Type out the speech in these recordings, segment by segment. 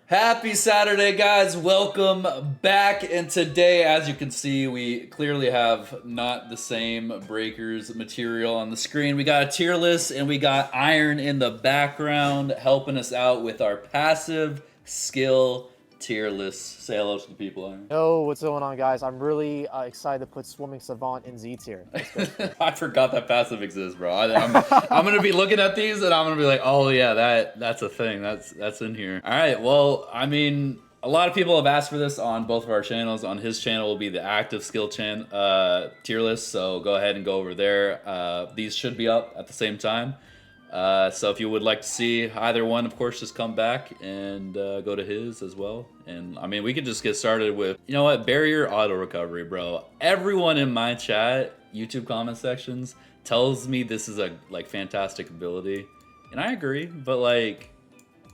Happy Saturday, guys. Welcome back. And today, as you can see, we clearly have not the same breakers material on the screen. We got a tier list and we got Iron in the background helping us out with our passive skill tier list. Say hello to the people, Iron. Yo, what's going on, guys? I'm really excited to put Swimming Savant in Z tier. I forgot that passive exists, bro. I'm gonna be looking at these and I'm gonna be like, oh yeah, that's a thing. That's in here. All right. Well, I mean, a lot of people have asked for this on both of our channels. On his channel will be the active skill tier list. So go ahead and go over there. These should be up at the same time. So if you would like to see either one, of course, just come back and go to his as well. And I mean, we could just get started with, you know what, barrier auto recovery, bro. Everyone in my chat, YouTube comment sections, tells me this is a fantastic ability, and I agree. But like,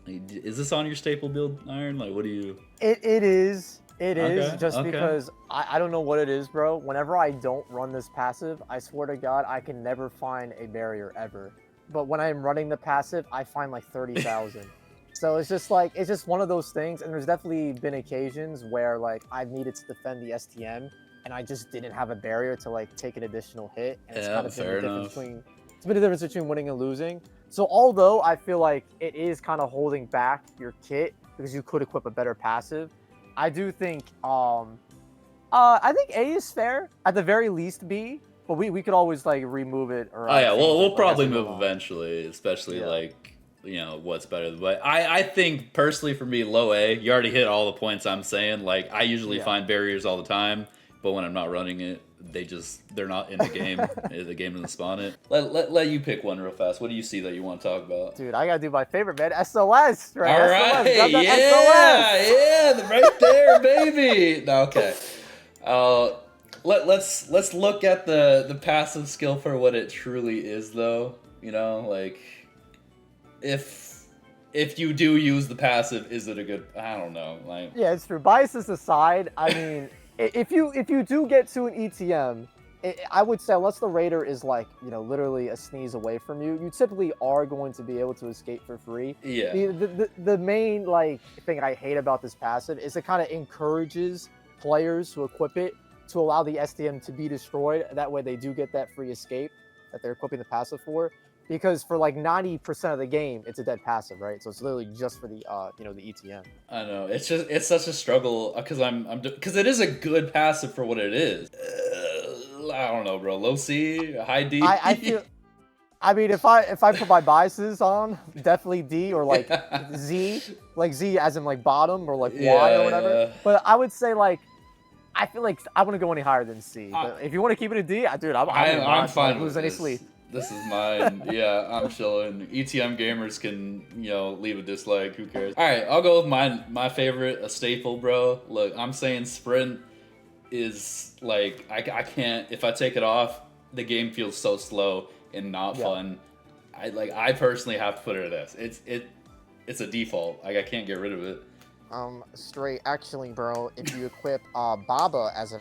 is this on your staple build, Iron? Like, what do you? It is. It is Okay, just okay. because I don't know what it is, bro. Whenever I don't run this passive, I swear to God, I can never find a barrier ever. But when I'm running the passive, I find like 30,000. So it's just like, it's just one of those things. And there's definitely been occasions where like I've needed to defend the STM and I just didn't have a barrier to like take an additional hit. And it's kind of been the difference between, it's been the difference between winning and losing. So although I feel like it is kind of holding back your kit because you could equip a better passive, I do think, I think A is fair, at the very least B. But we could always like remove it or. Oh yeah, well we'll probably move eventually, especially like, you know, what's better. But I think personally for me, low A. You already hit all the points I'm saying. Like I usually find barriers all the time, but when I'm not running it, they're not in the game. The game doesn't spawn it. Let you pick one real fast. What do you see that you want to talk about? Dude, I gotta do my favorite, man. SOS, right? All right, SOS. right there, baby. No, okay. Let's look at the passive skill for what it truly is, though. You know, like if you do use the passive, is it a good? I don't know. Like yeah, it's true. Biases aside, I mean, if you do get to an ETM, I would say unless the raider is like, you know, literally a sneeze away from you, you typically are going to be able to escape for free. Yeah. The main like thing I hate about this passive is it kind of encourages players who equip it to allow the STM to be destroyed. That way they do get that free escape that they're equipping the passive for. Because for like 90% of the game, it's a dead passive, right? So it's literally just for the, you know, the ETM. I know. It's such a struggle because because it is a good passive for what it is. I don't know, bro. Low C, high D. I feel. I mean, if I put my biases on, definitely D or like Z, like Z as in like bottom or like Y or whatever. Yeah. But I would say like, I feel like I wouldn't go any higher than C. But if you want to keep it a D, dude, I'm fine. Lose any sleep. This is mine. Yeah, I'm chilling. ETM gamers can, you know, leave a dislike. Who cares? All right, I'll go with my favorite, a staple, bro. Look, I'm saying sprint is like I can't. If I take it off, the game feels so slow and not fun. I personally have to put it at S. It's a default. Like I can't get rid of it. Stray, actually, bro, if you equip Baba as a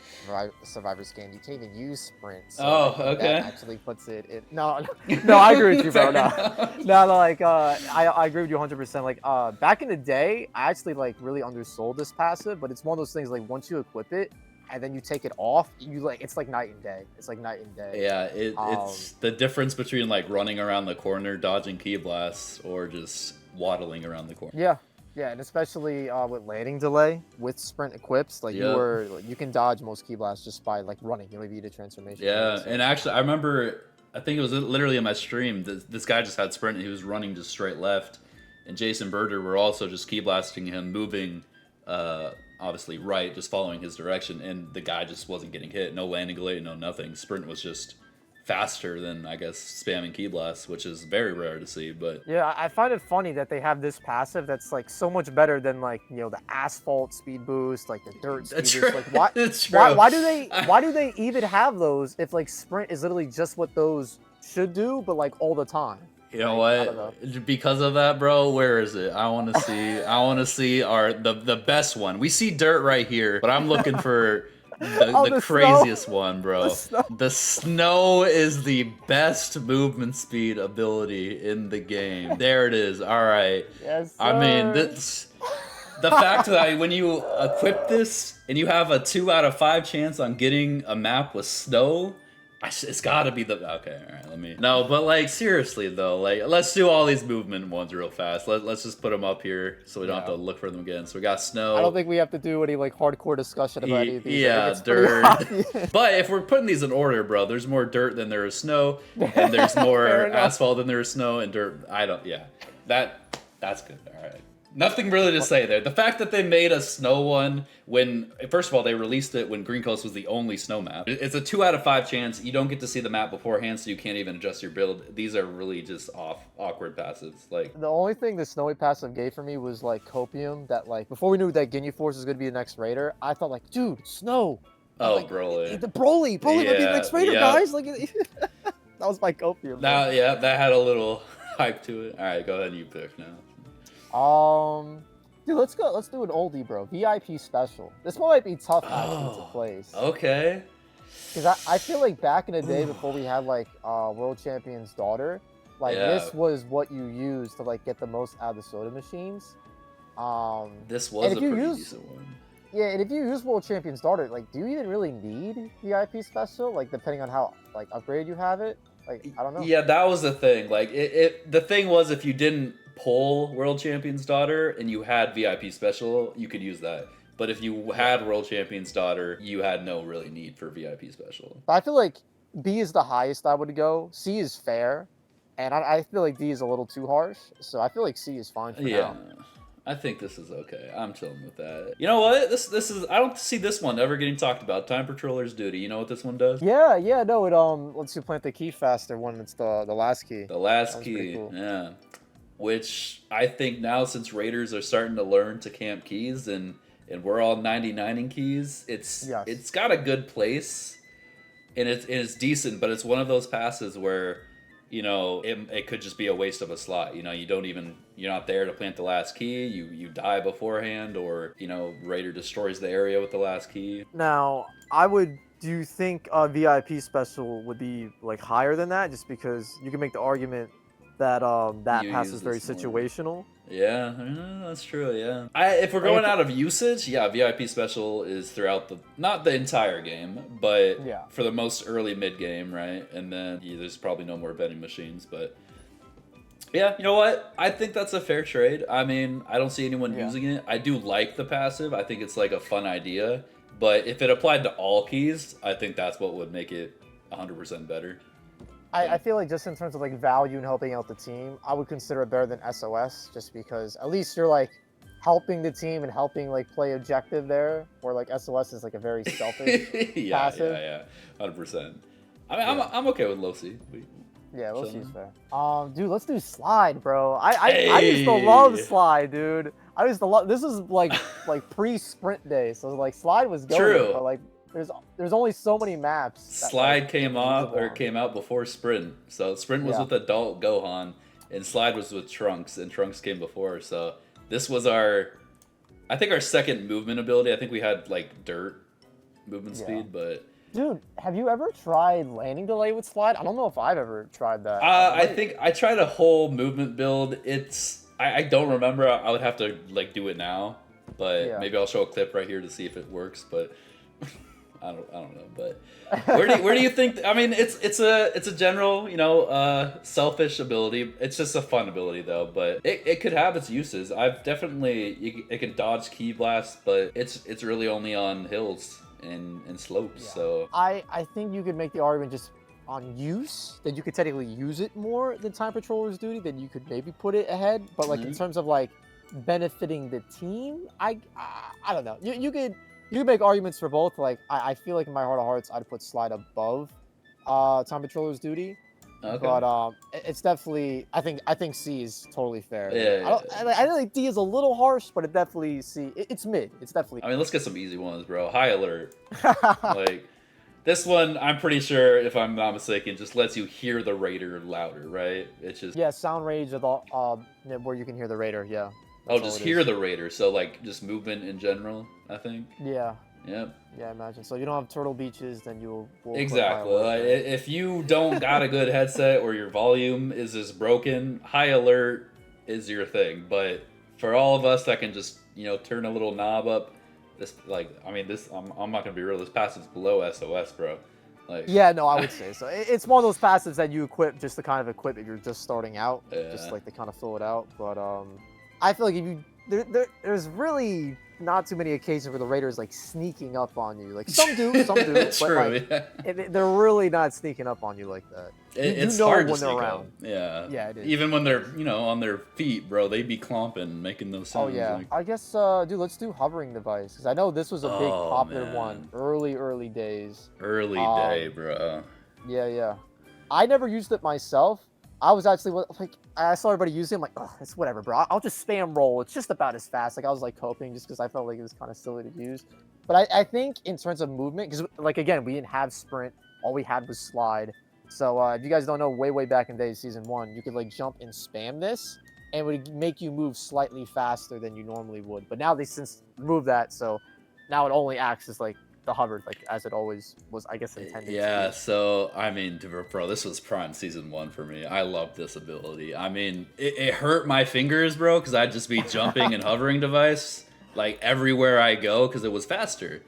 survivor skin, you can't even use sprint. So okay. That actually puts it in. No, I agree with you, bro. No, like, I agree with you 100%. Like, back in the day, I actually, like, really undersold this passive, but it's one of those things, like, once you equip it, and then you take it off, it's like night and day. It's like night and day. Yeah, it's the difference between, like, running around the corner, dodging key blasts, or just waddling around the corner. Yeah. Yeah, and especially with landing delay with sprint equips, like you can dodge most key blasts just by like running. You don't even need a transformation. Yeah, so. And actually, I remember, I think it was literally in my stream. This guy just had sprint and he was running just straight left, and Jason Berger were also just key blasting him, moving, obviously right, just following his direction, and the guy just wasn't getting hit. No landing delay, no nothing. Sprint was just faster than, I guess, spamming key blasts, which is very rare to see. But yeah, I find it funny that they have this passive that's like so much better than like, you know, the asphalt speed boost, like the dirt speed boost. Like why do they even have those if like sprint is literally just what those should do, but like all the time? You know what? Because of that, bro, where is it? I want to see the best one. We see dirt right here, but I'm looking for the craziest one, bro. The snow is the best movement speed ability in the game. There it is. All right. Yes, sir. I mean, the fact that when you equip this and you have a 2 out of 5 chance on getting a map with snow, it's gotta be the... Okay, alright, let me... No, but like, seriously though, like, let's do all these movement ones real fast. Let's just put them up here so we don't have to look for them again. So we got snow. I don't think we have to do any like hardcore discussion about any of these. Yeah, dirt. But if we're putting these in order, bro, there's more dirt than there is snow, and there's more asphalt than there is snow, and dirt... That's good, alright. Nothing really to say there. The fact that they made a snow one when, first of all, they released it when Green Coast was the only snow map. It's a 2 out of 5 chance. You don't get to see the map beforehand, so you can't even adjust your build. These are really just awkward passives. Like, the only thing the snowy passive gave for me was like copium. That like before we knew that Ginyu Force was gonna be the next raider, I thought like, dude, snow. Oh, like, Broly. The Broly might be the next raider, guys. Like, that was my copium. Now, yeah, that had a little hype to it. All right, go ahead and you pick now. Dude, let's go. Let's do an oldie, bro. VIP special. This one might be tough actually to place. Okay. Because I feel like back in the day before we had like World Champion's daughter, like this was what you used to like get the most out of the soda machines. This was a pretty decent one. Yeah, and if you use World Champion's daughter, like, do you even really need VIP special? Like, depending on how like upgraded you have it. Like, I don't know. Yeah, that was the thing. Like, the thing was, if you didn't pull World Champion's daughter and you had VIP special, you could use that. But if you had World Champion's daughter, you had no really need for VIP special. But I feel like B is the highest I would go. C is fair, and I feel like D is a little too harsh. So I feel like C is fine for now. I think this is okay. I'm chilling with that. You know what? This is... I don't see this one ever getting talked about. Time Patroller's Duty. You know what this one does? Yeah, no, it lets you plant the key faster when it's the last key. The last key, cool. Yeah. Which I think now, since Raiders are starting to learn to camp keys and we're all 99ing keys, it's got a good place, and it's decent, but it's one of those passes where, you know, it could just be a waste of a slot. You know, you're not there to plant the last key, you die beforehand, or, you know, Raider destroys the area with the last key. Now, do you think a VIP special would be like higher than that, just because you can make the argument that that pass is very situational? Yeah, that's true, yeah. If we're going out of usage, yeah, VIP special is throughout not the entire game, but for the most early mid-game, right? And then there's probably no more vending machines, but yeah, you know what? I think that's a fair trade. I mean, I don't see anyone using it. I do like the passive. I think it's like a fun idea, but if it applied to all keys, I think that's what would make it 100% better. I feel like just in terms of like value and helping out the team, I would consider it better than SOS, just because at least you're like helping the team and helping like play objective there, where like SOS is like a very selfish passive. Yeah, 100%. I mean, I'm okay with low C. Yeah, low C is fair. Dude, let's do slide, bro. I used to love slide, dude. I used to love. This is like pre-sprint day, so like slide was going. True. But like there's only so many maps. Slide came out before Sprint. So Sprint was with adult Gohan, and Slide was with Trunks, and Trunks came before. So this was our second movement ability. I think we had like dirt movement speed, but dude, have you ever tried landing delay with Slide? I don't know if I've ever tried that. I think I tried a whole movement build. I don't remember. I would have to like do it now, but maybe I'll show a clip right here to see if it works. But I don't know, but where do you think? I mean, it's a general, you know, selfish ability. It's just a fun ability though, but it could have its uses. I've definitely it can dodge key blast, but it's really only on hills and slopes. So I think you could make the argument just on use that you could technically use it more than Time Patroller's Duty. Then you could maybe put it ahead, but like in terms of like benefiting the team, I don't know. You could make arguments for both. Like, I feel like in my heart of hearts, I'd put Slide above Time Patroller's Duty. Okay. But it's definitely, I think C is totally fair. I think D is a little harsh, but it definitely C. It's mid. It's definitely. I mean, let's get some easy ones, bro. High Alert. Like this one, I'm pretty sure, if I'm not mistaken, just lets you hear the Raider louder, right? It's just sound range of the where you can hear the Raider. Yeah. Just hear the Raider. So like just movement in general, I think. Yeah. Yep. Yeah, I imagine. So you don't have Turtle Beaches, then you'll exactly. Like, if you don't got a good headset or your volume is just broken, High Alert is your thing. But for all of us that can just, turn a little knob up. This, like, I mean, this, I'm not gonna be real. This passive's below SOS, bro. Like, Yeah, no, I would say so. It's one of those passives that you equip just to kind of equip if you're just starting out, just like to kind of fill it out. But I feel like if you there's really not too many occasions where the raiders like sneaking up on you. Like some do, but true, like yeah. they're really not sneaking up on you like that. It's you know hard to when they're sneak around. up. Yeah. Yeah, it is. Even when they're, on their feet, bro, they be clomping, making those Oh sounds. yeah. Like... I guess, dude, let's do hovering device because I know this was a big popular one early days. Early day, bro. Yeah. I never used it myself. I was actually like, I saw everybody using it. I'm like, oh, it's whatever, bro. I'll just spam roll. It's just about as fast. Like I was like coping just because I felt like it was kind of silly to use. But I think in terms of movement, because like again, we didn't have sprint. All we had was slide. So if you guys don't know, way back in days, season 1, you could like jump and spam this, and it would make you move slightly faster than you normally would. But now they since removed that, so now it only acts as like the hovered, like as it always was, I guess, intended. Yeah. So I mean, bro, this was prime season 1 for me. I loved this ability. I mean, it hurt my fingers, bro, because I'd just be jumping and hovering device like everywhere I go because it was faster,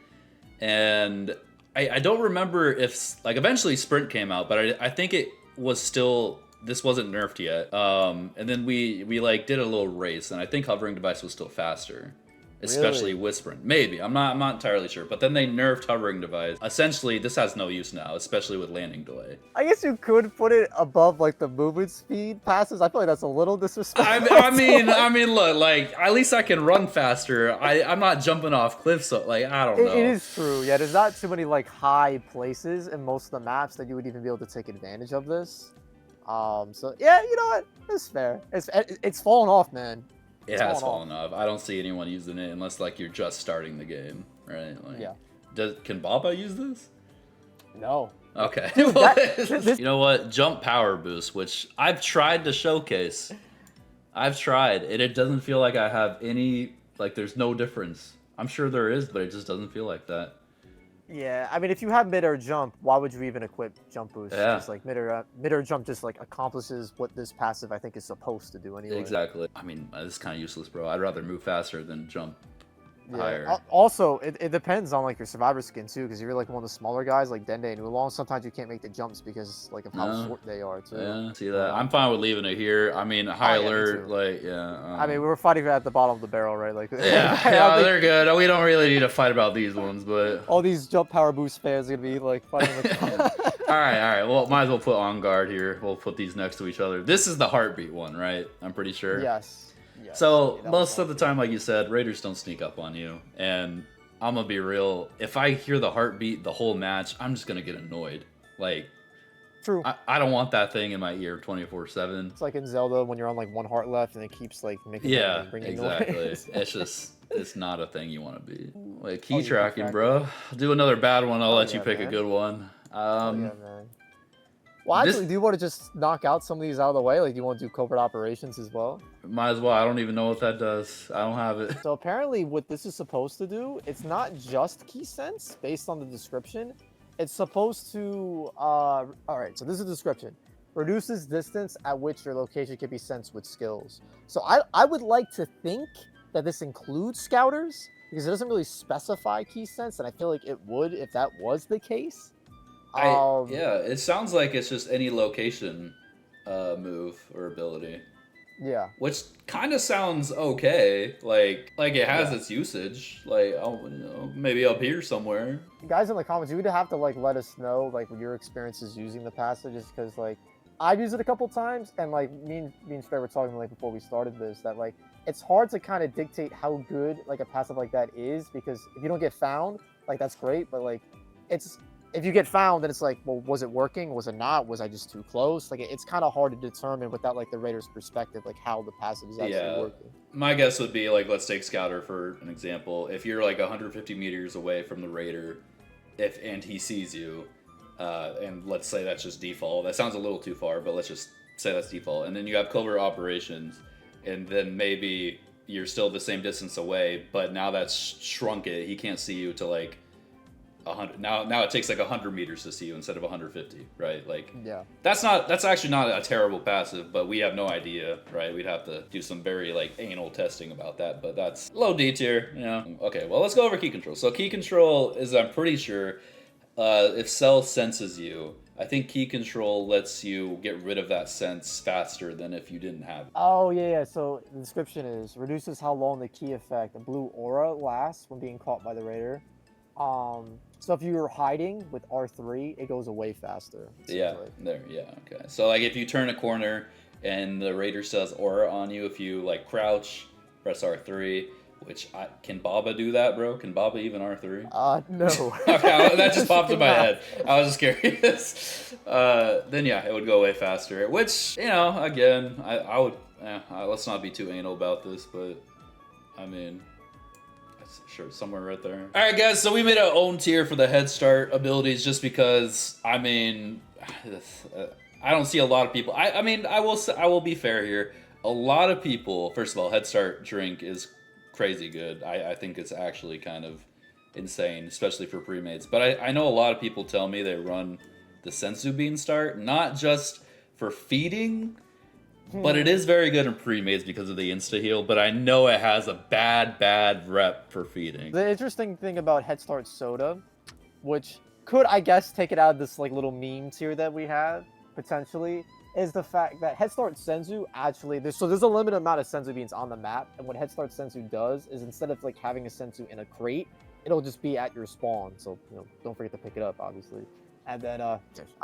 and I don't remember if like eventually sprint came out, but I think it was still, this wasn't nerfed yet. And then we like did a little race, and I think hovering device was still faster, especially with sprint. Maybe I'm not entirely sure. But then they nerfed hovering device. Essentially, this has no use now, especially with landing delay. I guess you could put it above like the movement speed passes. I feel like that's a little disrespectful. I mean, look, like at least I can run faster. I'm not jumping off cliffs, so like I don't know. It is true. Yeah, there's not too many like high places in most of the maps that you would even be able to take advantage of this. So yeah, you know what? It's fair. It's fallen off, man. It has fallen off. I don't see anyone using it unless like you're just starting the game, right? Like, yeah. Can Baba use this? No. Okay. Dude, you know what? Jump power boost, which I've tried to showcase. I've tried, and it doesn't feel like I have any, like there's no difference. I'm sure there is, but it just doesn't feel like that. Yeah, I mean, if you have mid-air jump, why would you even equip jump boost? Yeah. Just like mid-air jump just like accomplishes what this passive I think is supposed to do anyway. Exactly. I mean, this is kind of useless, bro. I'd rather move faster than jump higher. Also, it depends on like your survivor skin too, because you're like one of the smaller guys like Dende and Oolong, sometimes you can't make the jumps because like of how short they are too. Yeah, see that? I'm fine with leaving it here. I mean, high alert, like, I mean, we were fighting at the bottom of the barrel, right? Like, yeah, they're good. We don't really need to fight about these ones, but all these jump power boost fans are gonna be like fighting. All right. Well, might as well put on guard here. We'll put these next to each other. This is the heartbeat one, right? I'm pretty sure. Yes. So most of the time, like you said, raiders don't sneak up on you, and I'm gonna be real. If I hear the heartbeat the whole match, I'm just gonna get annoyed. Like, true. I don't want that thing in my ear 24/7. It's like in Zelda when you're on like one heart left and it keeps like making bringing exactly. noise. It's not a thing you want to be. Like key tracking, bro. Do another bad one. I'll let you pick a good one. Yeah, man. Well, actually, do you want to just knock out some of these out of the way? Like, do you want to do covert operations as well? Might as well. I don't even know what that does. I don't have it. So apparently what this is supposed to do, it's not just key sense based on the description. It's supposed to, all right, so this is the description. Reduces distance at which your location can be sensed with skills. So I would like to think that this includes scouters because it doesn't really specify key sense, and I feel like it would if that was the case. Yeah, it sounds like it's just any location move or ability. Yeah. Which kind of sounds okay. Like it has its usage. Like, maybe up here somewhere. Guys in the comments, you would have to like let us know like what your experiences using the passive, just because like I've used it a couple times, and like me and Stray were talking like before we started this that like it's hard to kind of dictate how good like a passive like that is, because if you don't get found, like that's great, but like if you get found, then it's like, well, was it working? Was it not? Was I just too close? Like, it's kind of hard to determine without like the raider's perspective, like how the passive is actually working. My guess would be like, let's take Scouter for an example. If you're like 150 meters away from the raider, and he sees you, and let's say that's just default. That sounds a little too far, but let's just say that's default. And then you have covert operations, and then maybe you're still the same distance away, but now that's shrunk it. He can't see you to like 100. Now it takes like 100 meters to see you instead of 150, right? Like, Yeah. that's actually not a terrible passive, but we have no idea, right? We'd have to do some very like anal testing about that, but that's low D tier, you know. Okay, well, let's go over key control. So key control is, I'm pretty sure, if Cell senses you, I think key control lets you get rid of that sense faster than if you didn't have it. Oh yeah. So the description is reduces how long the key effect, a blue aura, lasts when being caught by the raider. So if you're hiding with R3, it goes away faster. Yeah, there, yeah, okay. So like if you turn a corner and the raider says aura on you, if you like crouch, press R3, which can Baba do that, bro? Can Baba even R3? No. Okay, that just popped in my head. I was just curious. Then yeah, it would go way faster. Which, you know, again, I would, let's not be too anal about this, but I mean, sure, somewhere right there. All right, guys, so we made our own tier for the head start abilities just because, I mean, I don't see a lot of people. I mean, I will be fair here. A lot of people, first of all, head start drink is crazy good. I think it's actually kind of insane, especially for pre-mates. But I know a lot of people tell me they run the Senzu Bean start, not just for feeding, but it is very good in pre-mates because of the insta-heal, but I know it has a bad rep for feeding. The interesting thing about Head Start Soda, which could, I guess, take it out of this like little meme tier that we have, potentially, is the fact that Head Start Senzu actually, there's a limited amount of Senzu beans on the map, and what Head Start Senzu does is instead of like having a Senzu in a crate, it'll just be at your spawn, so, you know, don't forget to pick it up, obviously. And then, I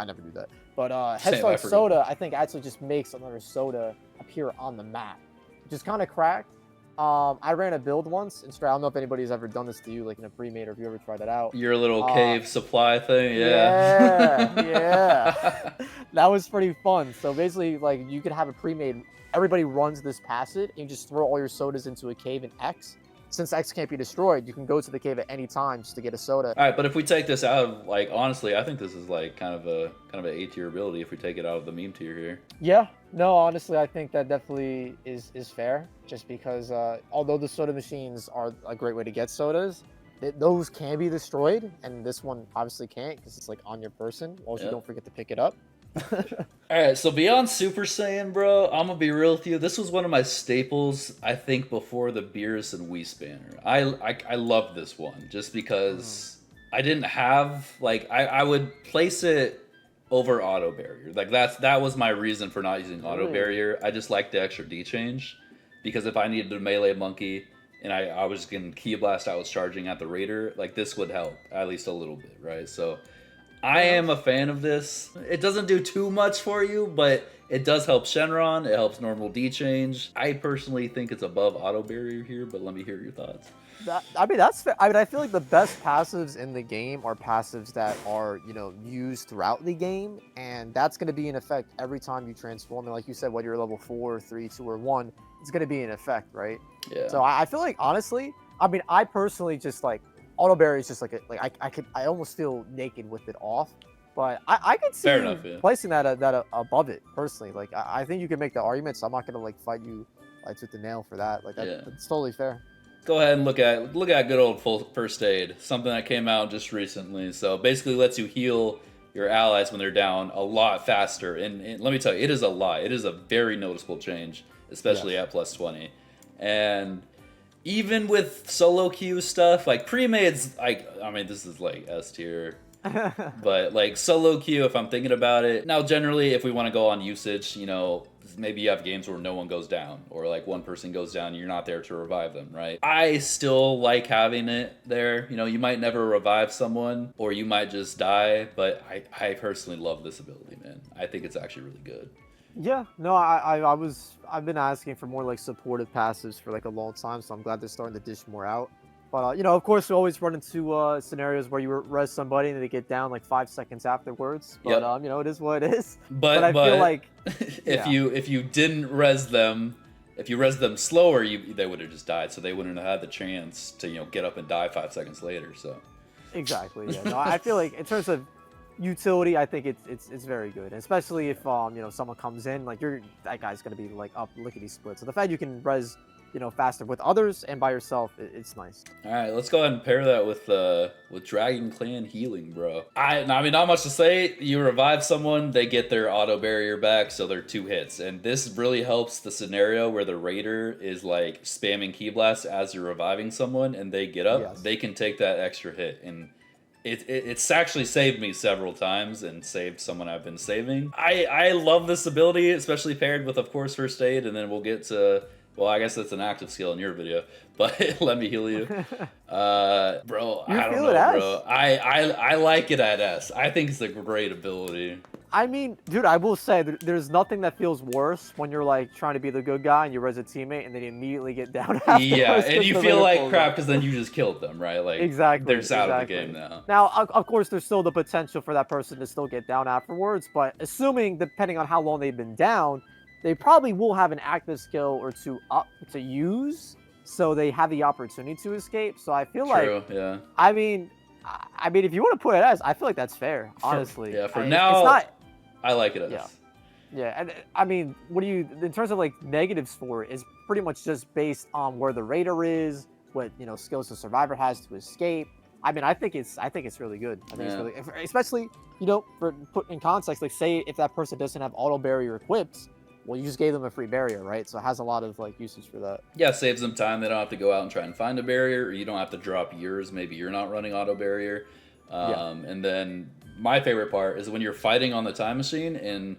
never do that. But Head Start Soda, I think, actually just makes another soda appear on the map, which is kind of cracked. I ran a build once, and I don't know if anybody's ever done this to you, like in a pre-made, or if you ever tried that out. Your little cave supply thing, yeah. Yeah. That was pretty fun. So basically, like, you could have a pre-made, everybody runs this passive, and you just throw all your sodas into a cave in X. Since X can't be destroyed, you can go to the cave at any time just to get a soda. All right, but if we take this out of, like, honestly, I think this is like kind of an A tier ability if we take it out of the meme tier here. Yeah, no, honestly, I think that definitely is fair. Just because although the soda machines are a great way to get sodas, those can be destroyed, and this one obviously can't because it's like on your person. Also, you don't forget to pick it up. All right, so beyond Super Saiyan, bro, I'm gonna be real with you. This was one of my staples, I think, before the Beerus and Wii Spanner. I love this one just because I didn't have, like, I would place it over auto barrier. Like that was my reason for not using auto barrier. I just liked the extra D change because if I needed a melee monkey and I was getting Ki Blast, I was charging at the Raider, like this would help at least a little bit, right? So I am a fan of this. It doesn't do too much for you, but it does help Shenron. It helps normal D change. I personally think it's above auto barrier here, but let me hear your thoughts. I mean, that's fair. I mean, I feel like the best passives in the game are passives that are, you know, used throughout the game, and that's going to be in effect every time you transform. And like you said, whether you're level 4, 3, 2, or 1, it's going to be in effect, right? Yeah. So I feel like, honestly, I mean, I personally just like, auto barrier is just like I almost feel naked with it off, but I could see placing that above it personally. Like I think you can make the argument, so I'm not gonna like fight you like tooth and nail for that. Like that's totally fair. Go ahead and look at good old first aid, something that came out just recently. So basically lets you heal your allies when they're down a lot faster, and let me tell you, it is a lot. It is a very noticeable change, especially at plus 20, and even with solo queue stuff, like pre-mades, I mean, this is like S tier, but like solo queue, if I'm thinking about it. Now, generally, if we want to go on usage, you know, maybe you have games where no one goes down, or like one person goes down and you're not there to revive them, right? I still like having it there. You know, you might never revive someone, or you might just die, but I personally love this ability, man. I think it's actually really good. Yeah, no, I've been asking for more like supportive passives for like a long time, so I'm glad they're starting to dish more out. But you know, of course, we always run into scenarios where you res somebody and they get down like 5 seconds afterwards. But you know, it is what it is. But I feel like if you didn't res them, if you res them slower, they would have just died, so they wouldn't have had the chance to, you know, get up and die 5 seconds later. So exactly, yeah. No, I feel like in terms of utility, I think it's very good, especially if you know, someone comes in, like that guy's gonna be like up lickety split. So the fact you can res faster with others and by yourself. It's nice. All right, let's go ahead and pair that with Dragon Clan healing, bro. I mean, not much to say. You revive someone, they get their auto barrier back, so they're 2 hits, and this really helps the scenario where the raider is like spamming key blast as you're reviving someone, and they get up. Yes. They can take that extra hit, and it's actually saved me several times and saved someone I've been saving. I love this ability, especially paired with, of course, first aid, and then we'll get to. Well, I guess that's an active skill in your video, but let me heal you. Bro, I don't know, bro. I like it at S. I think it's a great ability. I mean, dude, I will say there's nothing that feels worse when you're like trying to be the good guy and you res a teammate and then you immediately get down afterwards. Yeah, and you feel like crap because then you just killed them, right? Like exactly, they're just out of the game now. Now, of course, there's still the potential for that person to still get down afterwards, but assuming, depending on how long they've been down, they probably will have an active skill or 2 up to use, so they have the opportunity to escape. So I feel True, like, yeah. I mean, if you want to put it as, I feel like that's fair, honestly. For now, it's not, I like it as. Yeah, and I mean, what do you, in terms of like negatives for it, is pretty much just based on where the raider is, what skills the survivor has to escape. I mean, I think it's really good. I think it's really, especially for put in context, like say if that person doesn't have auto barrier equipped. Well, you just gave them a free barrier, right? So it has a lot of like usage for that. Yeah, saves them time. They don't have to go out and try and find a barrier, or you don't have to drop yours. Maybe you're not running auto barrier. And then my favorite part is when you're fighting on the time machine and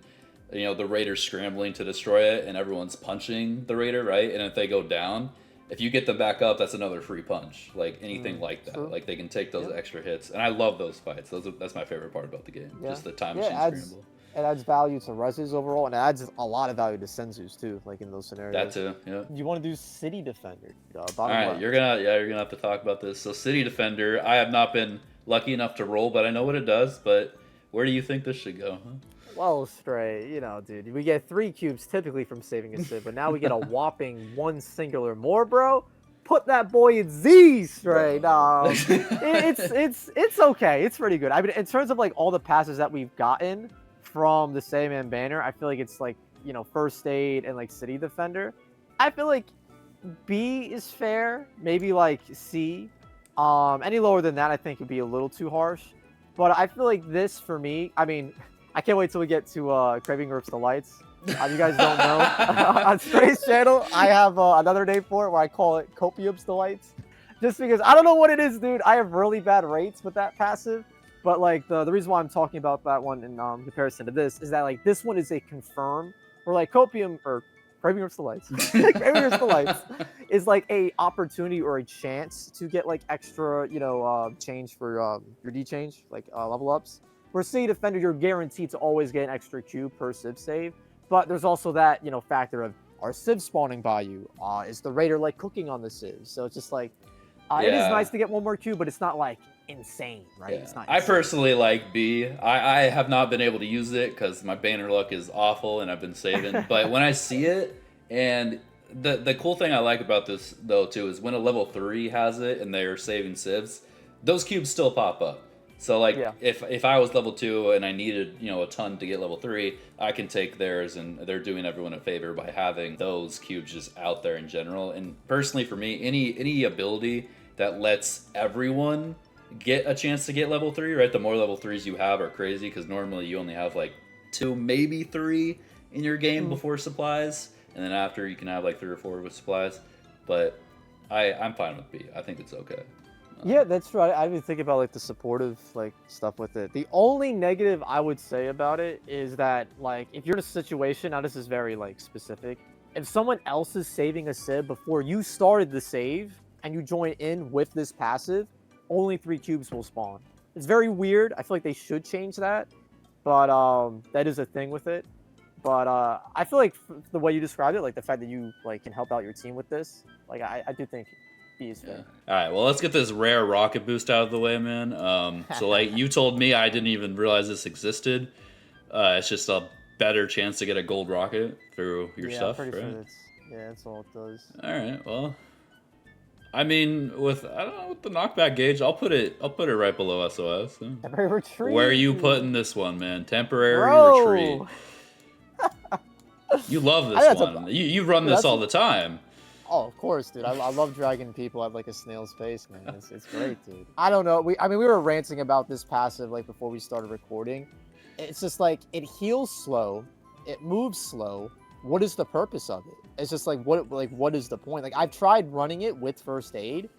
the raider's scrambling to destroy it and everyone's punching the raider, right? And if they go down, if you get them back up, that's another free punch. Like anything like that. Like they can take those extra hits. And I love those fights. That's my favorite part about the game. Just the time machine scramble. It adds value to Rez's overall, and it adds a lot of value to Senzu's too, like in those scenarios. That too, yeah. You want to do City Defender? All right, you're gonna have to talk about this. So City Defender, I have not been lucky enough to roll, but I know what it does. But where do you think this should go? Huh? Well, Stray, dude, we get 3 cubes typically from saving a Civ, but now we get a whopping 1 singular more, bro. Put that boy in Z, Stray. No, it's okay. It's pretty good. I mean, in terms of like all the passes that we've gotten from the Sandman banner, I feel like it's like first aid and like City Defender. I feel like B is fair, maybe like C. Any lower than that I think would be a little too harsh, but I feel like this for me, I mean, I can't wait till we get to Craving Rips Delights. You guys don't know, on Stray's channel I have another name for it where I call it Copium's Delights, just because I don't know what it is, dude. I have really bad rates with that passive. But like the reason why I'm talking about that one in comparison to this is that like this one is a confirm, or like Copium or Craving Rips Delights. Craving Rips Delights is like a opportunity or a chance to get like extra change for your D change, like level ups. For City Defender, you're guaranteed to always get an extra cube per Civ save. But there's also that factor of, are Civs spawning by you? Is the raider like cooking on the Civ? So it's just like it is nice to get 1 more cube, but it's not like insane, right? It's not insane. I personally like B. I have not been able to use it because my banner luck is awful and I've been saving. But when I see it, and the cool thing I like about this though too is when a level 3 has it and they're saving Civs, those cubes still pop up. So like if I was level 2 and I needed a ton to get level 3, I can take theirs, and they're doing everyone a favor by having those cubes just out there in general. And personally for me, any ability that lets everyone get a chance to get level 3, right? The more level 3s you have are crazy, because normally you only have like 2, maybe 3 in your game before supplies, and then after you can have like 3 or 4 with supplies. But I'm fine with B. I think it's okay. Yeah, that's right. I even think about like the supportive like stuff with it. The only negative I would say about it is that like if you're in a situation, now this is very like specific, if someone else is saving a Civ before you started the save and you join in with this passive, only 3 cubes will spawn. It's very weird. I feel like they should change that, but that is a thing with it. But I feel like the way you described it, like the fact that you like can help out your team with this, like I do think B is fair. All right, well, let's get this rare rocket boost out of the way, man. So like you told me, I didn't even realize this existed. It's just a better chance to get a gold rocket through your stuff, pretty right? Sure that's all it does. All right, well, I mean, with the knockback gauge, I'll put it right below SOS. So. Temporary retreat. Where are you putting this one, man? Temporary retreat. You love this one. You run this all the time. Oh, of course, dude. I love dragging people at like a snail's pace, man. It's great, dude. I don't know. I mean, we were ranting about this passive like before we started recording. It's just like it heals slow, it moves slow. What is the purpose of it? It's just like what is the point? Like I've tried running it with first aid,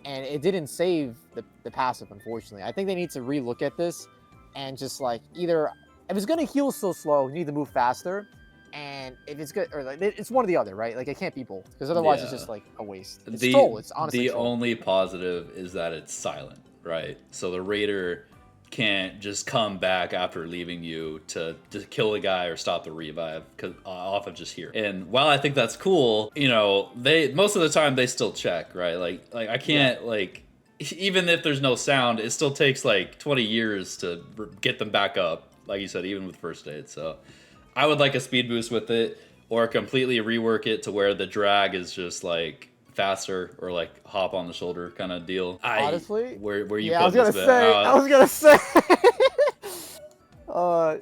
and it didn't save the passive, unfortunately. I think they need to relook at this, and just like either if it's gonna heal so slow, you need to move faster. And if it's good, or like it's one or the other, right? Like it can't be both, because otherwise it's just like a waste. It's troll. It's honestly the troll. only positive is that it's silent, right? So the raider can't just come back after leaving you to kill the guy or stop the revive off of just here. And while I think that's cool, you know, they most of the time they still check, right? Like I can't like even if there's no sound, it still takes like 20 years to get them back up. Like you said, even with first aid. So I would like a speed boost with it, or completely rework it to where the drag is just like faster, or like hop on the shoulder kind of deal. Honestly, where you yeah, put this bit? I was gonna say,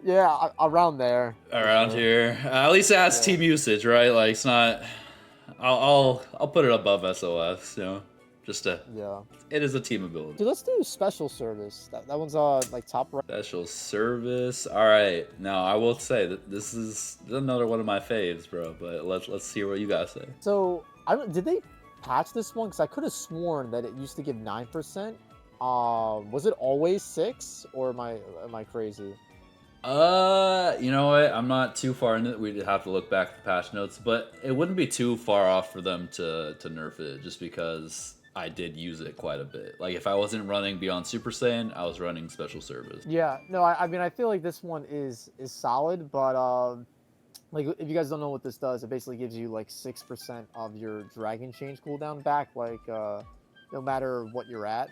yeah, around there. Around here, at least it has team usage, right? Like it's not. I'll put it above SOS, you know, just to. Yeah. It is a team ability. Dude, let's do special service. That one's like top right. Special service. All right. Now I will say that this is another one of my faves, bro. But let's hear what you guys say. So did they patch this one? Because I could have sworn that it used to give 9%. Was it always 6, or am I crazy? You know what? I'm not too far in it. We'd have to look back at the patch notes, but it wouldn't be too far off for them to nerf it, just because I did use it quite a bit. Like if I wasn't running Beyond Super Saiyan, I was running Special Service. Yeah, no, I mean I feel like this one is solid, but like if you guys don't know what this does, it basically gives you like 6% of your Dragon Change cooldown back, like no matter what you're at,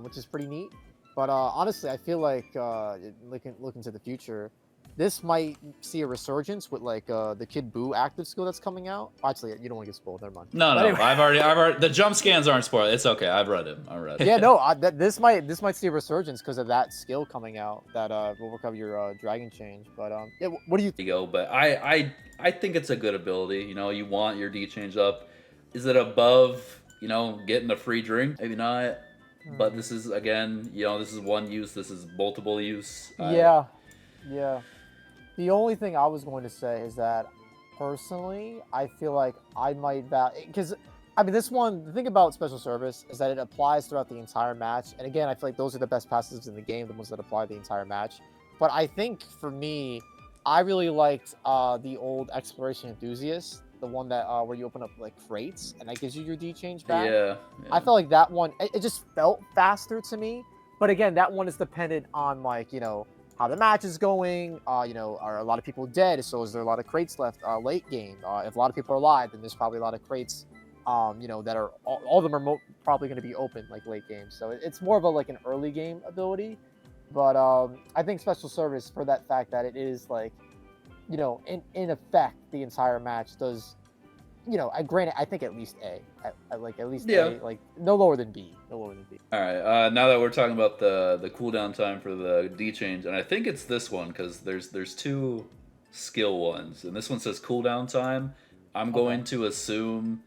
which is pretty neat. But honestly, I feel like looking to the future, this might see a resurgence with like the Kid Buu active skill that's coming out. Actually, you don't want to get spoiled. Never mind. No, Anyway. I've already. The jump scans aren't spoiled. It's okay. I've read him. Yeah, no, this might see a resurgence because of that skill coming out that will recover your Dragon Change. But yeah, what do you think? Go, but I think it's a good ability. You know, you want your D change up. Is it above, you know, getting a free drink? Maybe not. But this is, again, you know, this is one use. This is multiple use. Yeah. The only thing I was going to say is that, personally, I feel like I might because I mean, this one, the thing about Special Service is that it applies throughout the entire match. And again, I feel like those are the best passives in the game, the ones that apply the entire match. But I think, for me, I really liked the old Exploration Enthusiast, the one that where you open up like crates and that gives you your D change back. Yeah. I felt like that one, it just felt faster to me. But again, that one is dependent on like, you know, how the match is going. You know, are a lot of people dead? So is there a lot of crates left late game? If a lot of people are alive, then there's probably a lot of crates, you know, that are all of them are probably going to be open like late game. So it's more of a like an early game ability. But I think Special Service, for that fact that it is like, you know, in effect, the entire match does, you know, granted, I think at least A, at least A, like no lower than B, All right, now that we're talking about the cooldown time for the D change, and I think it's this one because there's two skill ones, and this one says cooldown time. I'm going to assume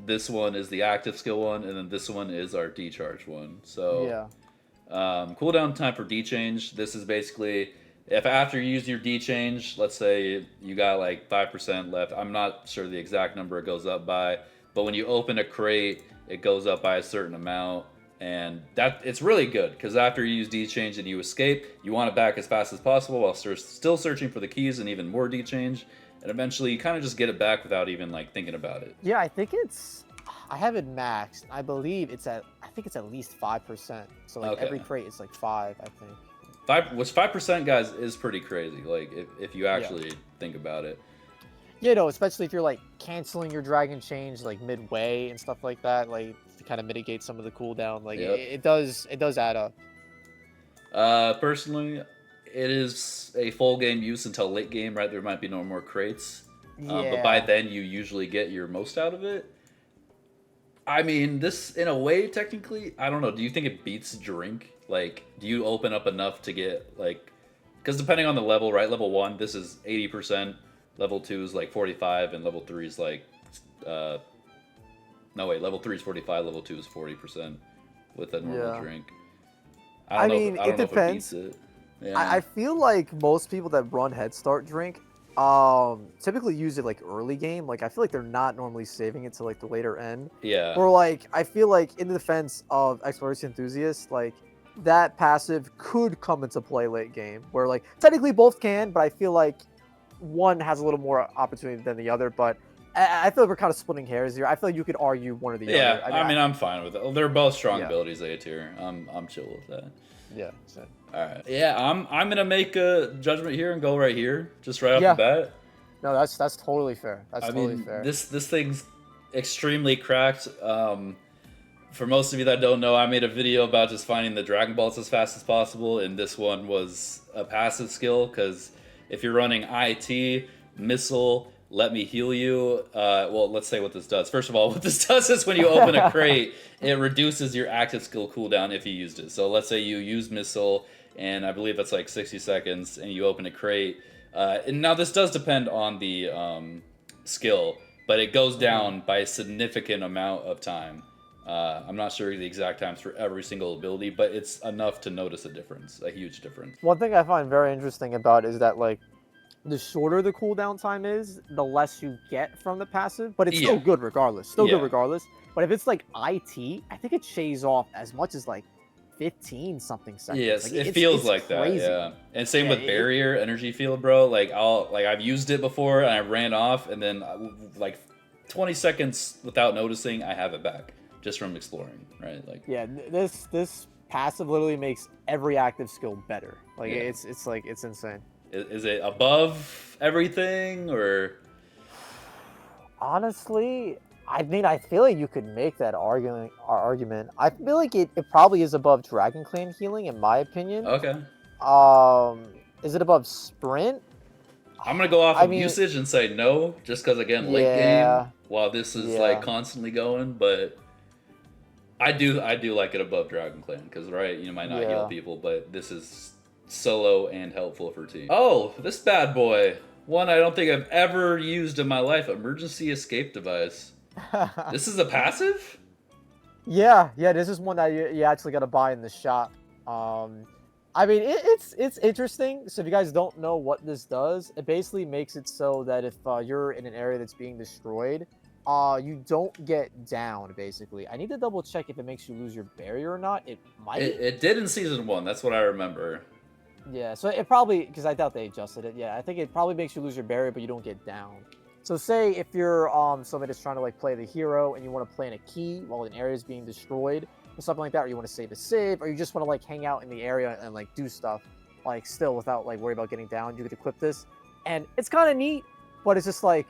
this one is the active skill one, and then this one is our D charge one. So yeah, cooldown time for D change. This is basically, if after you use your D change, let's say you got like 5% left, I'm not sure the exact number it goes up by, but when you open a crate, it goes up by a certain amount, and that it's really good because after you use D change and you escape, you want it back as fast as possible while still searching for the keys and even more D change, and eventually you kind of just get it back without even like thinking about it. yeah. I think I have it maxed. I believe I think it's at least 5%. So like every crate is like 5, I think. 5%, guys, is pretty crazy. Like if you actually think about it. Yeah, no, especially if you're like canceling your Dragon Change like midway and stuff like that, like to kind of mitigate some of the cooldown. Like it does add up. Personally, it is a full game use until late game, right? There might be no more crates. But by then you usually get your most out of it. I mean, this in a way, technically, I don't know. Do you think it beats drink? Like, do you open up enough to get like, because depending on the level, right? Level 1, this is 80%. Level 2 is like 45, and level 3 is like No, wait, level 3 is 45, level 2 is 40% with a normal Yeah. drink. I mean, I don't it know if it beats depends. it. Yeah. I feel like most people that run Head Start drink typically use it like early game. Like I feel like they're not normally saving it to like the later end. Yeah. Or like I feel like in the defense of exploration enthusiasts, like that passive could come into play late game. Where like technically both can, but I feel like one has a little more opportunity than the other. But I feel like we're kind of splitting hairs here. I feel like you could argue one or the Yeah, other. I mean, I'm fine with it. They're both strong Yeah. abilities A tier. I'm chill with that. Yeah. So. All right. Yeah, I'm gonna make a judgment here and go right here, just right off Yeah. the bat. No, that's totally fair. That's totally mean, fair. this thing's extremely cracked. For most of you that don't know, I made a video about just finding the Dragon Balls as fast as possible, and this one was a passive skill, because if you're running IT, Missile, Let Me Heal You, well, let's say what this does. First of all, what this does is when you open a crate, it reduces your active skill cooldown if you used it. So let's say you use Missile, and I believe that's like 60 seconds, and you open a crate. And now this does depend on the skill, but it goes down by a significant amount of time. I'm not sure the exact times for every single ability, but it's enough to notice a difference, a huge difference. One thing I find very interesting about is that like the shorter the cooldown time is, the less you get from the passive, but it's still good regardless. Still good regardless. But if it's like IT, I think it shaves off as much as like 15 something seconds. Yes, like, it feels like crazy. that. Yeah, and same with barrier energy field, bro. Like I've used it before and I ran off, and then like 20 seconds without noticing, I have it back just from exploring, right? Like yeah, this passive literally makes every active skill better. Like it's like it's insane. Is it above everything or? Honestly, I mean, I feel like you could make that argument. I feel like it probably is above Dragon Clan healing, in my opinion. Okay. Is it above Sprint? I'm gonna go off of usage and say no, just because again, late game, while this is like constantly going, but I do like it above Dragon Clan, because you might not heal people, but this is solo and helpful for team. Oh, this bad boy. One I don't think I've ever used in my life, emergency escape device. This is a passive? Yeah, this is one that you actually got to buy in the shop. I mean, it's interesting. So if you guys don't know what this does, it basically makes it so that if you're in an area that's being destroyed, you don't get down, basically. I need to double check if it makes you lose your barrier or not. It might. It did in Season 1, that's what I remember. Yeah, so it probably, because I doubt they adjusted it. Yeah, I think it probably makes you lose your barrier, but you don't get down. So say if you're somebody that's trying to like play the hero and you want to play in a key while an area is being destroyed or something like that, or you want to save a save, or you just want to like hang out in the area and like do stuff like still without like worry about getting down, you could equip this. And it's kind of neat, but it's just like,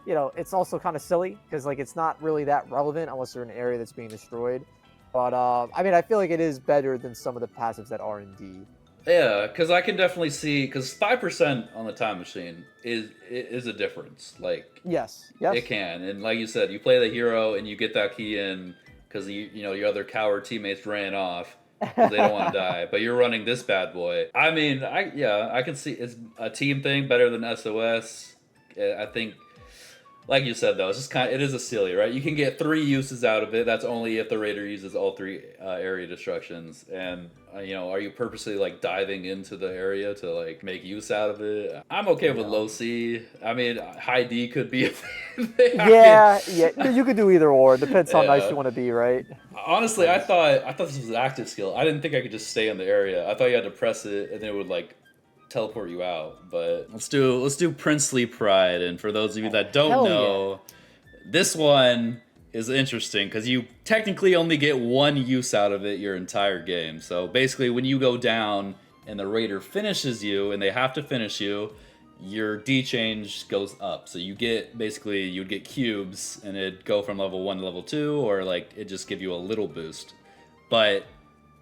you know, it's also kind of silly because like it's not really that relevant unless you're in an area that's being destroyed. But I mean, I feel like it is better than some of the passives that are indeed. Yeah, because I can definitely see, because 5% on the time machine is a difference. Like, yes, it can. And like you said, you play the hero and you get that key in because your other coward teammates ran off because they don't want to die. But you're running this bad boy. I mean, I can see it's a team thing better than SOS. I think, like you said though, it's just it is a silly, right? You can get 3 uses out of it. That's only if the raider uses all 3 area destructions. And are you purposely like diving into the area to like make use out of it? I'm okay with low C. I mean, high D could be a thing. Yeah, you could do either or. Depends how nice you want to be, right? Honestly, I thought this was an active skill. I didn't think I could just stay in the area. I thought you had to press it and then it would like teleport you out. But let's do Princely Pride. And for those of you that don't know, this one is interesting because you technically only get 1 use out of it your entire game. So basically when you go down and the raider finishes you and they have to finish you, your D change goes up. So you get you'd get cubes and it'd go from level 1 to level 2, or like it just give you a little boost. But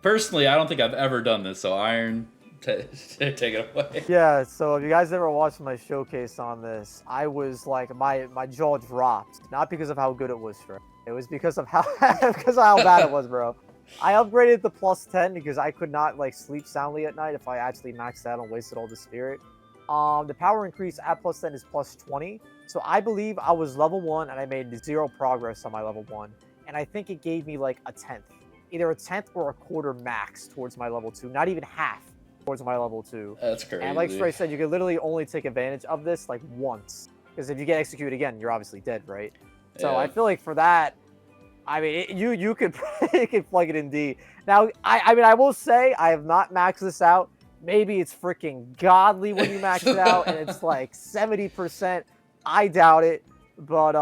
personally, I don't think I've ever done this. So Iron, take it away. Yeah, so if you guys ever watched my showcase on this, I was like, my jaw dropped. Not because of how good it was, bro. It was because of how bad it was, bro. I upgraded to +10 because I could not like sleep soundly at night if I actually maxed out and wasted all the spirit. The power increase at +10 is +20. So I believe I was level 1 and I made 0 progress on my level 1. and I think it gave me like a 10th, either a 10th or a quarter max towards my level 2, not even half towards my level 2. That's crazy. And like Stray said, you could literally only take advantage of this like once, because if you get executed again, you're obviously dead, right? So Yeah. I feel like for that, I mean, you could you could plug it in D. Now, I mean, I will say I have not maxed this out. Maybe it's freaking godly when you max it out, and it's like 70%. I doubt it, but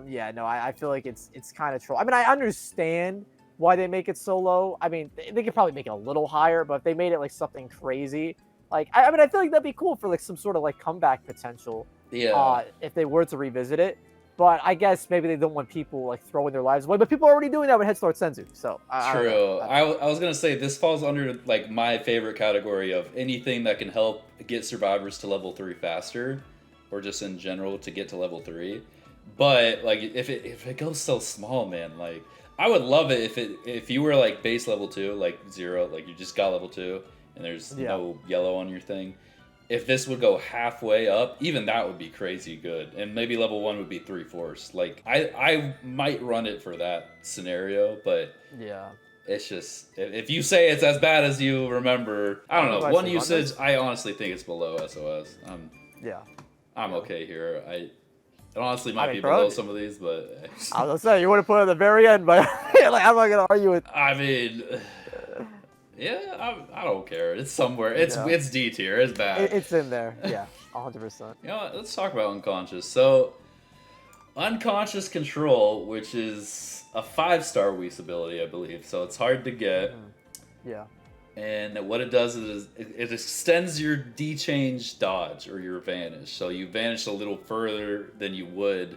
yeah, no, I feel like it's kind of troll. I mean, I understand why they make it so low. I mean, they could probably make it a little higher, but if they made it like something crazy, like I mean, I feel like that'd be cool for like some sort of like comeback potential. Yeah. If they were to revisit it. But I guess maybe they don't want people like throwing their lives away. But people are already doing that with Head Start Senzu. So True. I was gonna say this falls under like my favorite category of anything that can help get survivors to level 3 faster, or just in general to get to level 3. But like if it goes so small, man, like I would love it if you were like base level 2, like 0, like you just got level 2 and there's no yellow on your thing. If this would go halfway up, even that would be crazy good. And maybe level 1 would be 3/4. Like I might run it for that scenario, but yeah, it's just if you say it's as bad as you remember, I don't know. One usage, I honestly think it's below SOS. I'm okay here. It honestly might be below some of these, but I was gonna say you want to put it at the very end, but like I'm not gonna argue with. I mean. Yeah, I don't care. It's somewhere. It's D tier. It's bad. It's in there. Yeah, 100%. You know what? Let's talk about unconscious. So, unconscious control, which is a 5-star Whis ability, I believe. So it's hard to get. Yeah. And what it does is it extends your D-change dodge or your vanish. So you vanish a little further than you would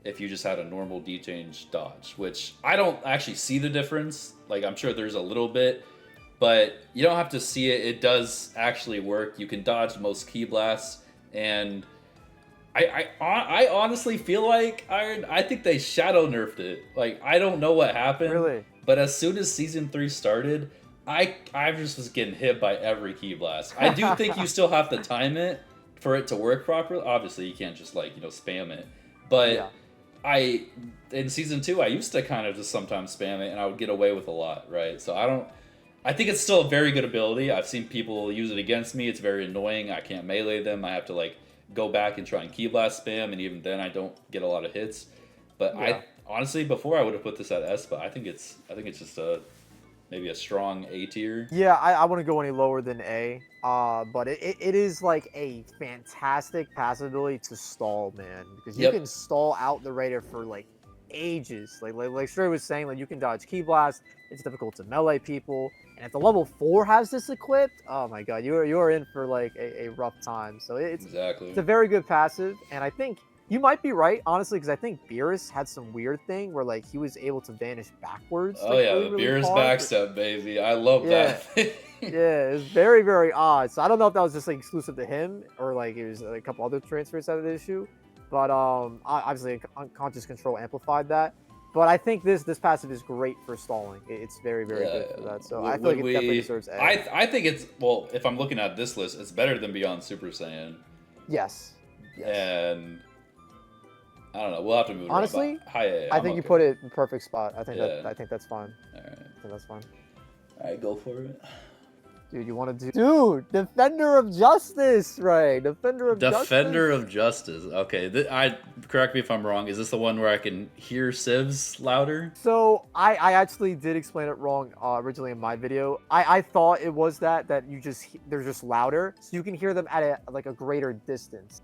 if you just had a normal D-change dodge, which I don't actually see the difference. Like I'm sure there's a little bit. But you don't have to see it. It does actually work. You can dodge most key blasts, and I honestly feel like I think they shadow nerfed it. Like I don't know what happened. Really? But as soon as season 3 started, I just was getting hit by every key blast. I do think you still have to time it for it to work properly. Obviously, you can't just like spam it. But in season 2, I used to kind of just sometimes spam it, and I would get away with a lot, right? So I think it's still a very good ability. I've seen people use it against me. It's very annoying. I can't melee them. I have to like go back and try and key blast spam, and even then I don't get a lot of hits. But I honestly, before I would have put this at S, but I think it's just maybe a strong A tier. Yeah, I wouldn't go any lower than A. But it is like a fantastic passive ability to stall, man, because you can stall out the Raider for like ages. Like Stray was saying, like you can dodge key blast. It's difficult to melee people, and if the level 4 has this equipped, oh my god, you are in for like a rough time. So it's a very good passive, and I think you might be right, honestly, because I think Beerus had some weird thing where like he was able to vanish backwards. Oh yeah, the Beerus backstep, baby. I love that. Yeah, it's very, very odd. So I don't know if that was just like exclusive to him or like it was like, a couple other transfers had an issue. But obviously unconscious control amplified that. But I think this passive is great for stalling. It's very, very good for that. So I feel like it definitely deserves A. I think it's, well, if I'm looking at this list, it's better than Beyond Super Saiyan. Yes. And I don't know. We'll have to move. Honestly, I think you put it in the perfect spot. I think that's fine. All right. I think that's fine. All right, go for it. Dude, you want to do... Dude, Defender of Justice, right? Defender of Justice. Okay, correct me if I'm wrong. Is this the one where I can hear civs louder? So, I actually did explain it wrong originally in my video. I thought it was that they're just louder, so you can hear them at a greater distance.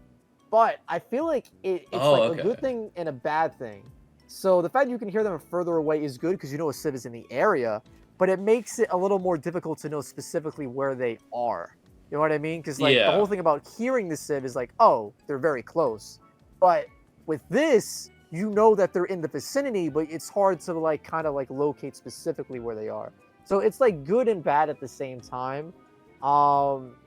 But I feel like it's a good thing and a bad thing. So, the fact you can hear them further away is good because you know a civ is in the area. But it makes it a little more difficult to know specifically where they are. You know what I mean? Because like the whole thing about hearing the civ is like, oh, they're very close. But with this, you know that they're in the vicinity, but it's hard to like kind of like locate specifically where they are. So it's like good and bad at the same time.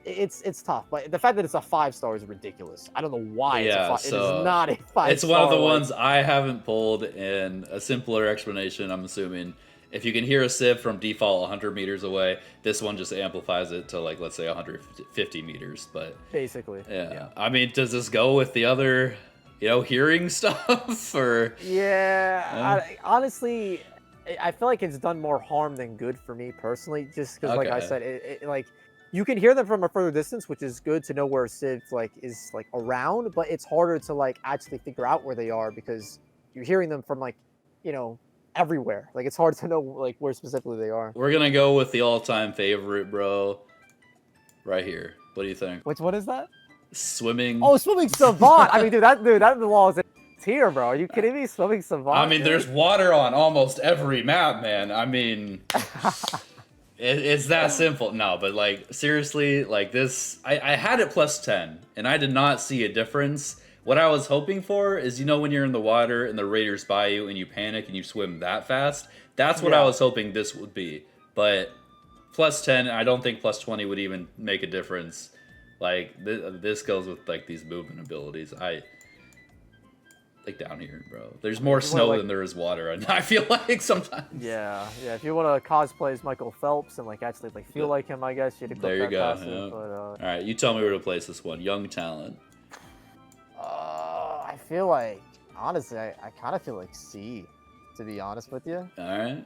It's tough, but the fact that it's a 5-star is ridiculous. I don't know why it's a 5. So it is not a 5-star. It's one of the ones I haven't pulled, and a simpler explanation, I'm assuming. If you can hear a civ from default 100 meters away, this one just amplifies it to like, let's say 150 meters. But basically, yeah. I mean, does this go with the other, hearing stuff or? Yeah, honestly, I feel like it's done more harm than good for me personally, just because, like I Okay. said, like you can hear them from a further distance, which is good to know where a Civ like is like around, but it's harder to like actually figure out where they are because you're hearing them from like, you know, everywhere. Like it's hard to know like where specifically they are. We're gonna go with the all-time favorite, bro. Right here. What do you think? Which what is that? Swimming. Oh, swimming savant. I mean, that belongs in here, bro. Are you kidding me? Swimming I savant. mean, Dude? there's water on almost every map, man. I mean, it's that simple. No, but like seriously, like this, I had it +10, and I did not see a difference. What I was hoping for is, you know, when you're in the water and the raiders by you and you panic and you swim that fast. That's what I Yeah. was hoping this would be. But +10, I don't think +20 would even make a difference. Like this goes with like these movement abilities. Like down here, bro. There's more If you wanna, snow like, than there is water, and I feel like sometimes. yeah, yeah. If you want to cosplay as Michael Phelps and like actually like feel like him, I guess you'd equip There you that go. passive. Yeah. But All right, you tell me where to place this one. Young talent. I feel like honestly, I kind of feel like C, to be honest with you. All right.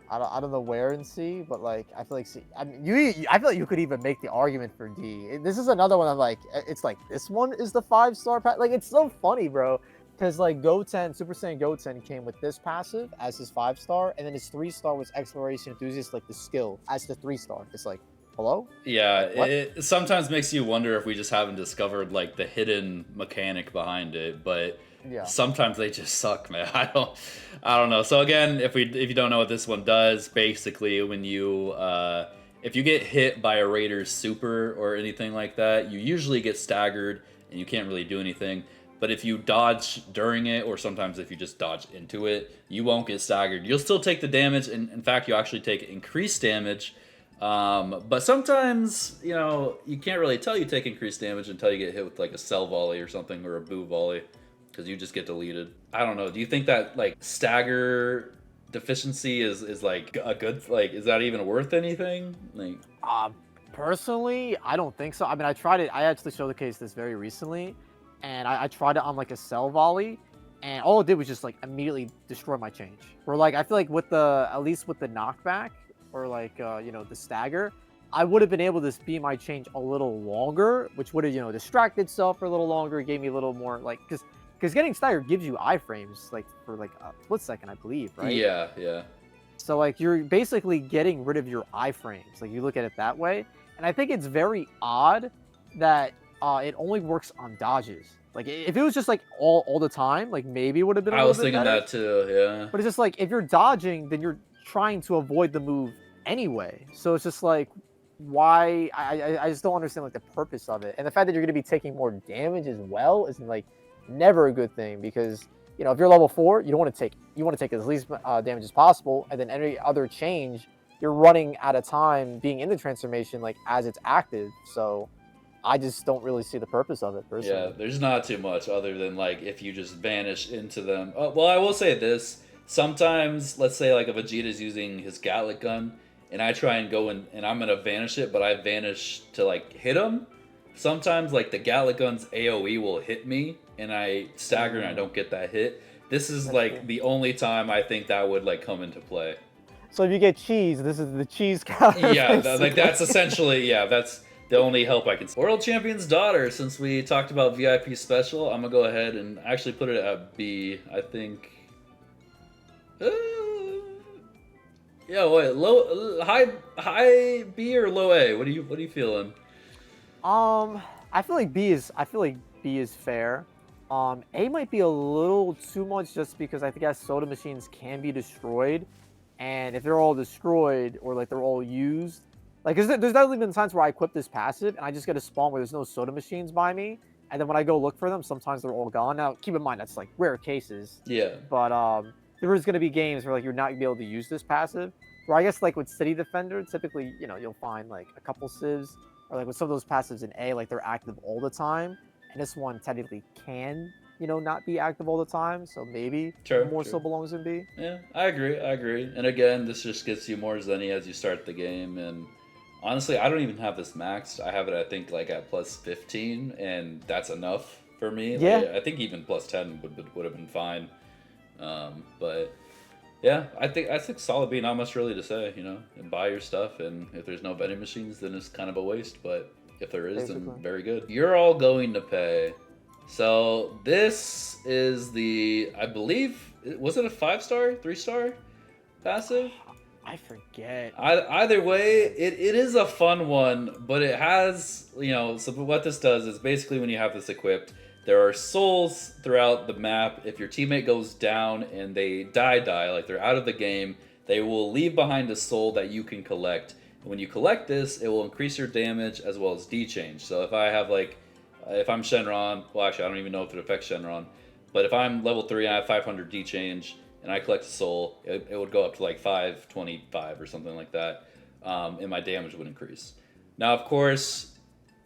I don't know where in C, but like I feel like C. I mean, I feel like you could even make the argument for D. This is another one. I'm like, it's like this one is the 5-star pass. Like it's so funny, bro. Because like Goten, Super Saiyan Goten came with this passive as his 5-star, and then his 3-star was Exploration Enthusiast, like the skill as the 3-star. It's like, hello? Yeah, What? it sometimes makes you wonder if we just haven't discovered like the hidden mechanic behind it, but Yeah. sometimes they just suck, man. I don't know. So again, if you don't know what this one does, basically when you if you get hit by a raider's super or anything like that, you usually get staggered and you can't really do anything. But if you dodge during it, or sometimes if you just dodge into it, you won't get staggered. You'll still take the damage, and in fact, you actually take increased damage. But sometimes, you know, you can't really tell you take increased damage until you get hit with like a cell volley or something, or a boo volley, because you just get deleted. I don't know. Do you think that like stagger deficiency is like a good, like, is that even worth anything? Like, Personally, I don't think so. I mean, I tried it. I actually showcased this very recently, and I tried it on like a cell volley, and all it did was just like immediately destroy my change. Where like I feel like with the at least with the knockback or like you know, the stagger, I would have been able to speed my change a little longer, which would have, you know, distracted itself for a little longer, gave me a little more like because getting staggered gives you iframes like for like a split second, I believe, right? yeah, yeah. So like you're basically getting rid of your iframes. Like you look at it that way. And I think it's very odd that it only works on dodges. Like if it was just like all the time, like maybe it would have been a I little was bit thinking better. that too. Yeah. But it's just like if you're dodging, then you're trying to avoid the move anyway. So it's just like why I just don't understand like the purpose of it. And the fact that you're gonna be taking more damage as well is like never a good thing because you know if you're level 4, you want to take as least damage as possible, and then any other change you're running out of time being in the transformation like as it's active. So I just don't really see the purpose of it personally. Yeah, there's not too much other than like if you just vanish into them. Oh, well, I will say this. Sometimes, let's say like if Vegeta's using his Gatlic gun and I try and go in and I'm gonna vanish it, but I vanish to like hit him. Sometimes like the Gatlic gun's AoE will hit me and I stagger and I don't get that hit. This is like true. the only time I think that would like come into play. So if you get cheese, this is the cheese counter. Yeah, like that's essentially, yeah, that's the only help I can see. World Champion's daughter, since we talked about VIP special, I'm gonna go ahead and actually put it at B. I think. Yeah, wait, high B or low A? What are you feeling? I feel like B is fair. A might be a little too much just because I think as soda machines can be destroyed, and if they're all destroyed or like they're all used, like there's definitely been times where I equip this passive and I just get a spawn where there's no soda machines by me, and then when I go look for them, sometimes they're all gone. Now keep in mind that's like rare cases, Yeah. but there is gonna be games where like you're not gonna be able to use this passive. Where I guess like with City Defender, typically you know you'll find like a couple civs, or like with some of those passives in A, like they're active all the time, and this one technically can, you know, not be active all the time, so maybe more so belongs in B. Yeah, I agree. And again, this just gets you more Zenni as you start the game. And honestly, I don't even have this maxed. I have it, I think, like at +15, and that's enough for me. Yeah. Like, I think even +10 would have been fine. But Yeah, I think solid B, not much really to say, you know. And buy your stuff, and if there's no vending machines, then it's kind of a waste. But if there is, Basically. then very good. You're all going to pay. So this is the, I believe, was it a 5-star, 3-star passive? I forget. Either way, it is a fun one, but it has, you know, so what this does is basically when you have this equipped, there are souls throughout the map. If your teammate goes down and they die, like they're out of the game, they will leave behind a soul that you can collect. And when you collect this, it will increase your damage as well as D-change. So if I have like, if I'm Shenron, well actually I don't even know if it affects Shenron, but if I'm level 3 and I have 500 D-change, and I collect a soul, it would go up to like 525 or something like that, and my damage would increase. Now, of course,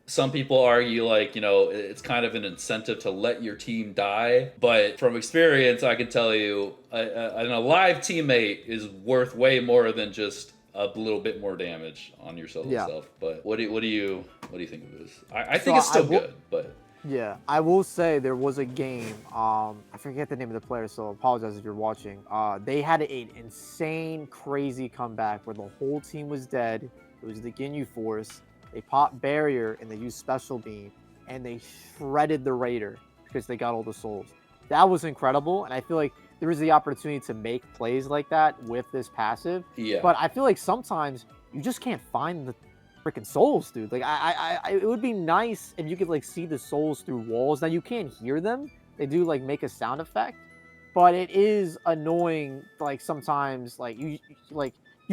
some people argue like, you know, it's kind of an incentive to let your team die, but from experience, I can tell you an alive teammate is worth way more than just a little bit more damage on your solo self. But what do you think of this? I think it's still good, but. Yeah, I will say there was a game, I forget the name of the player, so I apologize if you're watching. They had an insane, crazy comeback where the whole team was dead. It was the Ginyu Force. They popped barrier and they used special beam, and they shredded the Raider because they got all the souls. That was incredible, and I feel like there is the opportunity to make plays like that with this passive. Yeah. But I feel like sometimes you just can't find the freaking souls, dude. Like it would be nice if you could like see the souls through walls. Now you can't hear them. They do like make a sound effect, but it is annoying. Like sometimes, like you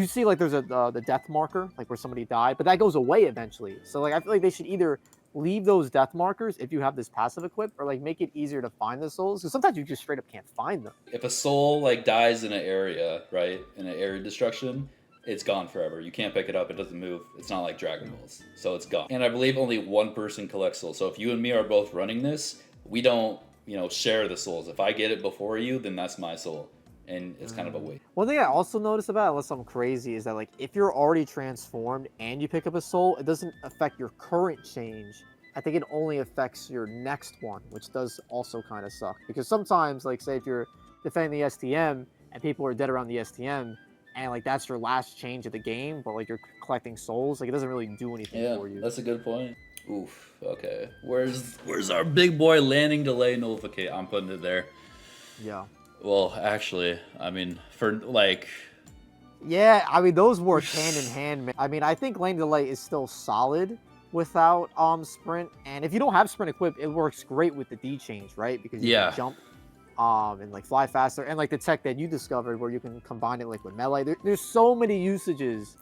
see like there's the death marker, like where somebody died, but that goes away eventually. So like I feel like they should either leave those death markers if you have this passive equipped, or like make it easier to find the souls, because sometimes you just straight up can't find them. If a soul like dies in an area, right, in an area destruction, it's gone forever. You can't pick it up. It doesn't move. It's not like Dragon Balls. So it's gone. And I believe only one person collects souls. So if you and me are both running this, we don't, you know, share the souls. If I get it before you, then that's my soul. And it's kind of a waste. One thing I also noticed about it, unless I'm crazy, is that like if you're already transformed and you pick up a soul, it doesn't affect your current change. I think it only affects your next one, which does also kind of suck. Because sometimes, like say if you're defending the STM and people are dead around the STM, and like that's your last change of the game, but like you're collecting souls, like it doesn't really do anything for you. That's a good point. Oof. Okay. Where's our big boy landing delay notification? I'm putting it there. Yeah. Well, actually, I mean, for like. Yeah, I mean those work hand in hand, man. I mean, I think landing delay is still solid without sprint, and if you don't have sprint equipped, it works great with the D change, right? Because you can jump. And like fly faster, and like the tech that you discovered where you can combine it like with melee. There's so many usages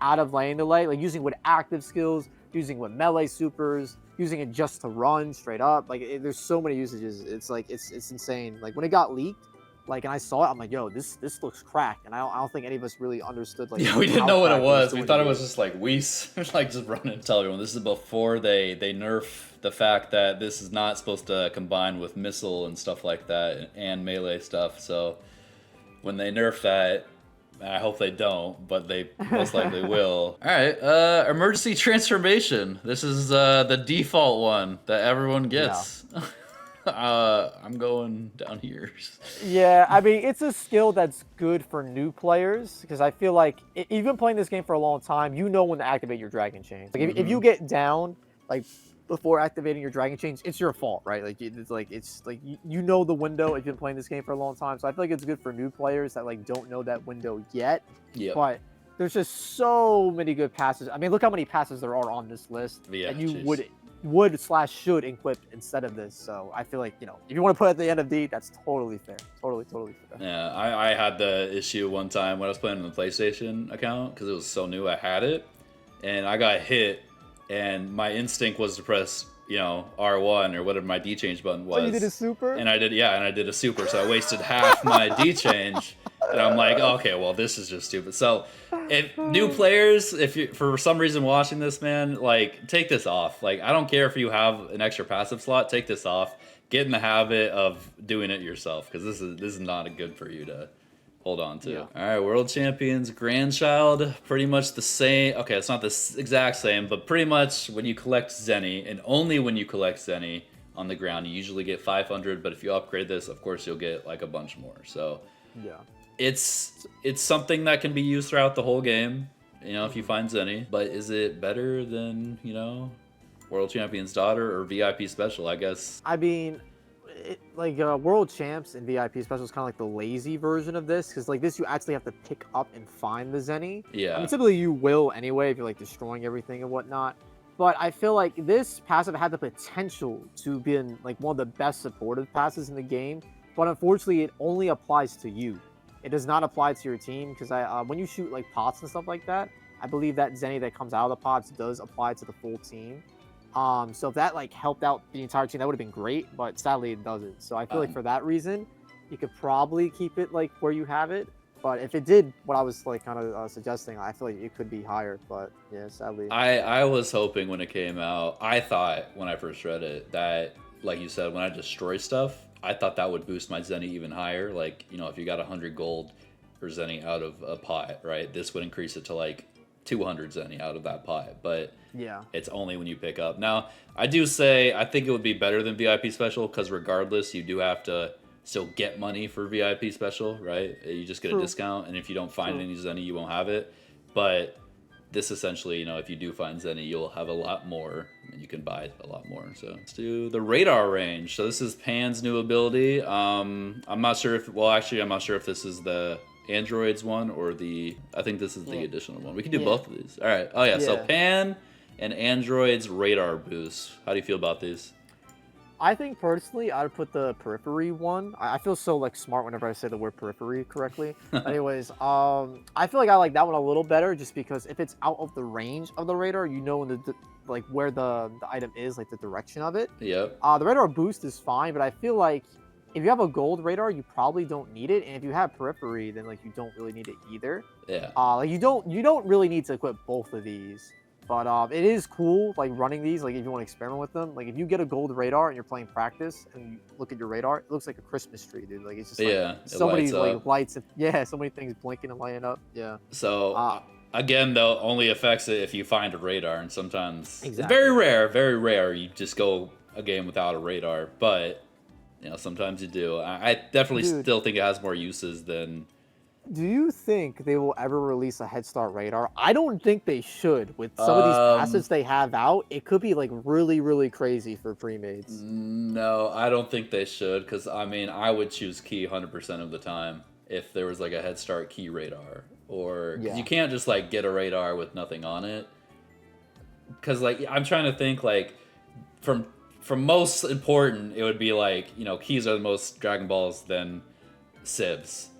out of landing delay, like using with active skills, using with melee supers, using it just to run straight up. Like there's so many usages. It's like it's insane. Like when it got leaked, like and I saw it, I'm like, yo, this looks cracked, and I don't think any of us really understood. Like we didn't know what it was. We thought it was just like like just run and tell everyone. This is before they nerf the fact that this is not supposed to combine with missile and stuff like that and melee stuff. So when they nerf that, I hope they don't, but they most likely will. All right, emergency transformation. This is the default one that everyone gets. Yeah. I'm going down here. Yeah, I mean, it's a skill that's good for new players, because I feel like if you've been playing this game for a long time, you know when to activate your dragon chain. Like if you get down, like before activating your dragon chains, it's your fault, right? Like it's like you know the window if you've been playing this game for a long time. So I feel like it's good for new players that like don't know that window yet. Yeah. But there's just so many good passes. I mean, look how many passes there are on this list, and you would/should equip instead of this. So I feel like, you know, if you want to put it at the end of D, that's totally fair. Totally fair. Yeah, I had the issue one time when I was playing on the PlayStation account because it was so new. I had it, and I got hit. And my instinct was to press, you know, R1 or whatever my D change button was. Oh, you did a super? And I did a super. So I wasted half my D change. And I'm like, okay, well, this is just stupid. So if new players, if you for some reason watching this, man, like take this off. Like I don't care if you have an extra passive slot, take this off. Get in the habit of doing it yourself, because this is not good for you to hold on to. Yeah. All right, World Champions, Grandchild, pretty much the same. Okay, it's not the exact same, but pretty much when you collect Zenni, and only when you collect Zenni on the ground, you usually get 500, but if you upgrade this, of course, you'll get like a bunch more. So, yeah. it's something that can be used throughout the whole game, you know, if you find Zenni. But is it better than, you know, World Champion's Daughter or VIP Special? I guess. I mean, World Champs and VIP Special is kind of like the lazy version of this, because like this you actually have to pick up and find the Zenni. Yeah. I mean, typically you will anyway if you're like destroying everything and whatnot. But I feel like this passive had the potential to be like one of the best supportive passes in the game. But unfortunately, it only applies to you. It does not apply to your team, because when you shoot like pots and stuff like that, I believe that Zenni that comes out of the pots does apply to the full team. So if that like helped out the entire team, that would have been great, but sadly it doesn't. So I feel like for that reason, you could probably keep it like where you have it. But if it did what I was like kind of suggesting, I feel like it could be higher. But yeah, sadly. I was hoping when it came out, I thought when I first read it that, like you said, when I destroy stuff, I thought that would boost my Zenni even higher. Like, you know, if you got 100 gold for Zenni out of a pot, right? This would increase it to like 200 Zenni out of that pot. But yeah, it's only when you pick up. Now, I do say I think it would be better than VIP Special, because regardless, you do have to still get money for VIP Special, right? You just get a discount, and if you don't find any Zenni, you won't have it. But this essentially, you know, if you do find Zenni, you'll have a lot more, and you can buy a lot more. So let's do the radar range. So this is Pan's new ability. I'm not sure if, well, actually, I'm not sure if this is the Androids one or the, I think this is the additional one. We can do both of these. All right. Oh yeah. So Pan and Android's radar boost. How do you feel about these? I think personally, I'd put the periphery one. I feel so like smart whenever I say the word periphery correctly. Anyways, I feel like I like that one a little better, just because if it's out of the range of the radar, you know like where the item is, like the direction of it. Yep. The radar boost is fine, but I feel like if you have a gold radar, you probably don't need it, and if you have periphery, then like you don't really need it either. Yeah. Like you don't really need to equip both of these. But it is cool, like running these, like if you want to experiment with them. Like if you get a gold radar and you're playing practice and you look at your radar, it looks like a Christmas tree, dude. Like it's just like so many like lights, so many things blinking and lighting up. Yeah. So again, though, only affects it if you find a radar, and sometimes it's very rare. You just go a game without a radar, but you know sometimes you do. I definitely still think it has more uses than. Do you think they will ever release a head start radar? I don't think they should. With some of these passes they have out, it could be like really, really crazy for pre-mades. No, I don't think they should, because I mean, I would choose key 100% of the time if there was like a head start key radar, or you can't just like get a radar with nothing on it. Because like I'm trying to think like from most important, it would be like, you know, keys are the most Dragon Balls, then civs.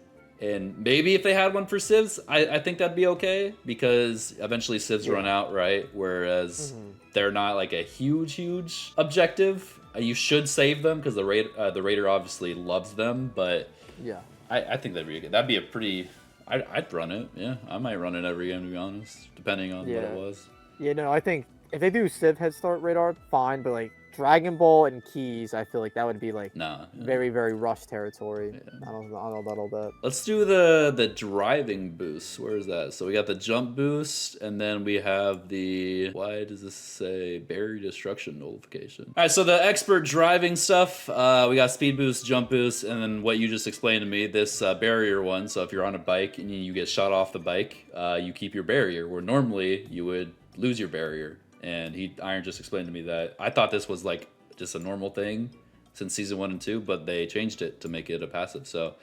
And maybe if they had one for civs, I think that'd be okay, because eventually civs run out, right? Whereas they're not like a huge objective. You should save them, because the raider obviously loves them, but yeah, I think that'd be good. That'd be a pretty. I'd run it. Yeah, I might run it every game, to be honest, depending on what it was. Yeah, no, I think if they do civ head start radar, fine, but like Dragon Ball and keys, I feel like that would be like very, very rush territory. Yeah. I don't know about all that. Let's do the driving boost. Where is that? So we got the jump boost, and then we have the, why does this say barrier destruction notification? All right, so the expert driving stuff, we got speed boost, jump boost, and then what you just explained to me, this barrier one. So if you're on a bike and you get shot off the bike, you keep your barrier, where normally you would lose your barrier. And Iron just explained to me that I thought this was like just a normal thing since season 1 and 2, but they changed it to make it a passive. So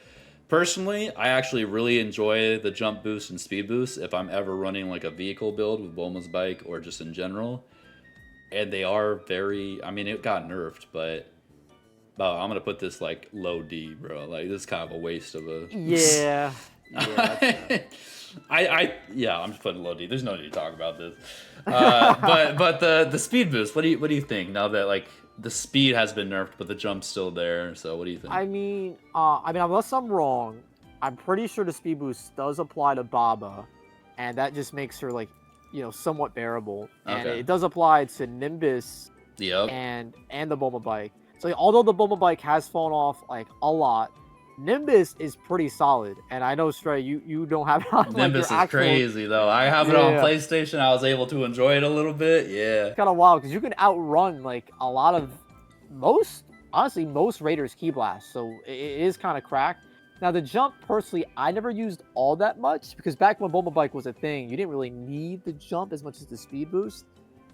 personally, I actually really enjoy the jump boost and speed boost if I'm ever running like a vehicle build with Bulma's bike or just in general. And they are very, I mean, it got nerfed, but I'm going to put this like low D, bro. Like this is kind of a waste of a... Yeah. I'm just putting low D. There's no need to talk about this. But the speed boost, what do you think now that like the speed has been nerfed but the jump's still there? So what do you think? I mean unless I'm wrong, I'm pretty sure the speed boost does apply to Baba, and that just makes her like, you know, somewhat bearable. And it does apply to Nimbus and the Bulma bike. So like, although the Bulma bike has fallen off like a lot, Nimbus is pretty solid, and I know Stray, you don't have it on like, Nimbus is crazy though. I have it on PlayStation. I was able to enjoy it a little bit. Yeah, it's kind of wild because you can outrun like a lot of most Raiders key blast, so it is kind of cracked. Now the jump, personally, I never used all that much because back when Bulma Bike was a thing, you didn't really need the jump as much as the speed boost.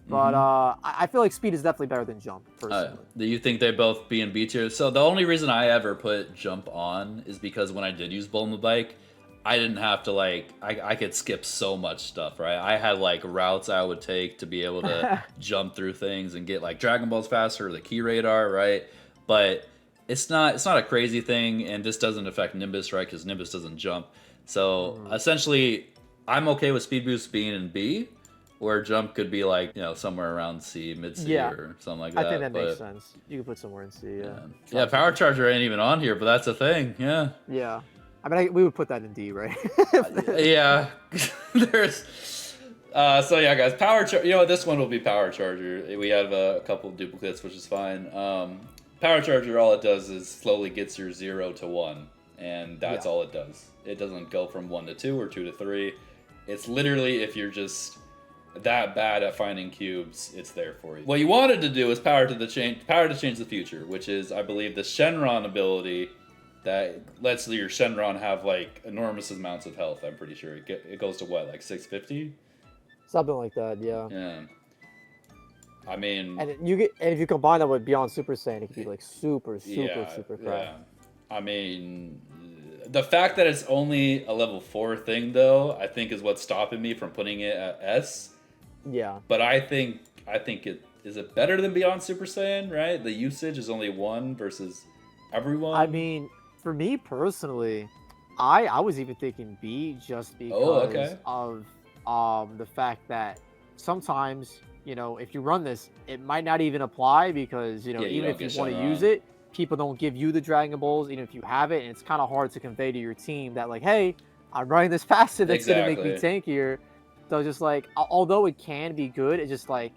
But I feel like speed is definitely better than jump, personally. Do you think they both be in B tier? So the only reason I ever put jump on is because when I did use Bulma Bike, I didn't have to like I could skip so much stuff, right? I had like routes I would take to be able to jump through things and get like Dragon Balls faster, or the key radar, right? But it's not a crazy thing, and this doesn't affect Nimbus, right? Because Nimbus doesn't jump. So essentially, I'm okay with speed boost being in B, where jump could be like, you know, somewhere around C, mid C, or something like that. I think that makes sense. You can put somewhere in C, yeah. Power Charger ain't even on here, but that's a thing, yeah. Yeah. I mean, we would put that in D, right? Yeah. There's... so yeah, guys, Power Charger... You know what, this one will be Power Charger. We have a couple of duplicates, which is fine. Power Charger, all it does is slowly gets your 0 to 1, and that's all it does. It doesn't go from 1 to 2 or 2 to 3. It's literally, if you're just that bad at finding cubes, it's there for you. What you wanted to do is power to change the future, which is, I believe, the Shenron ability that lets your Shenron have like enormous amounts of health. I'm pretty sure it goes to what, like 650, something like that. Yeah. Yeah. I mean, and if you combine that with Beyond Super Saiyan, it could be like super crap. Yeah. I mean, the fact that it's only a level 4 thing, though, I think is what's stopping me from putting it at S. Yeah. But I think it is it better than Beyond Super Saiyan, right? The usage is only 1 versus everyone. I mean, for me personally, I was even thinking B just because of the fact that sometimes, you know, if you run this, it might not even apply because, you know, even if you want to use it, people don't give you the Dragon Balls, even if you have it, and it's kind of hard to convey to your team that, like, hey, I'm running this passive that's going to make me tankier. So just like, although it can be good, it's just like,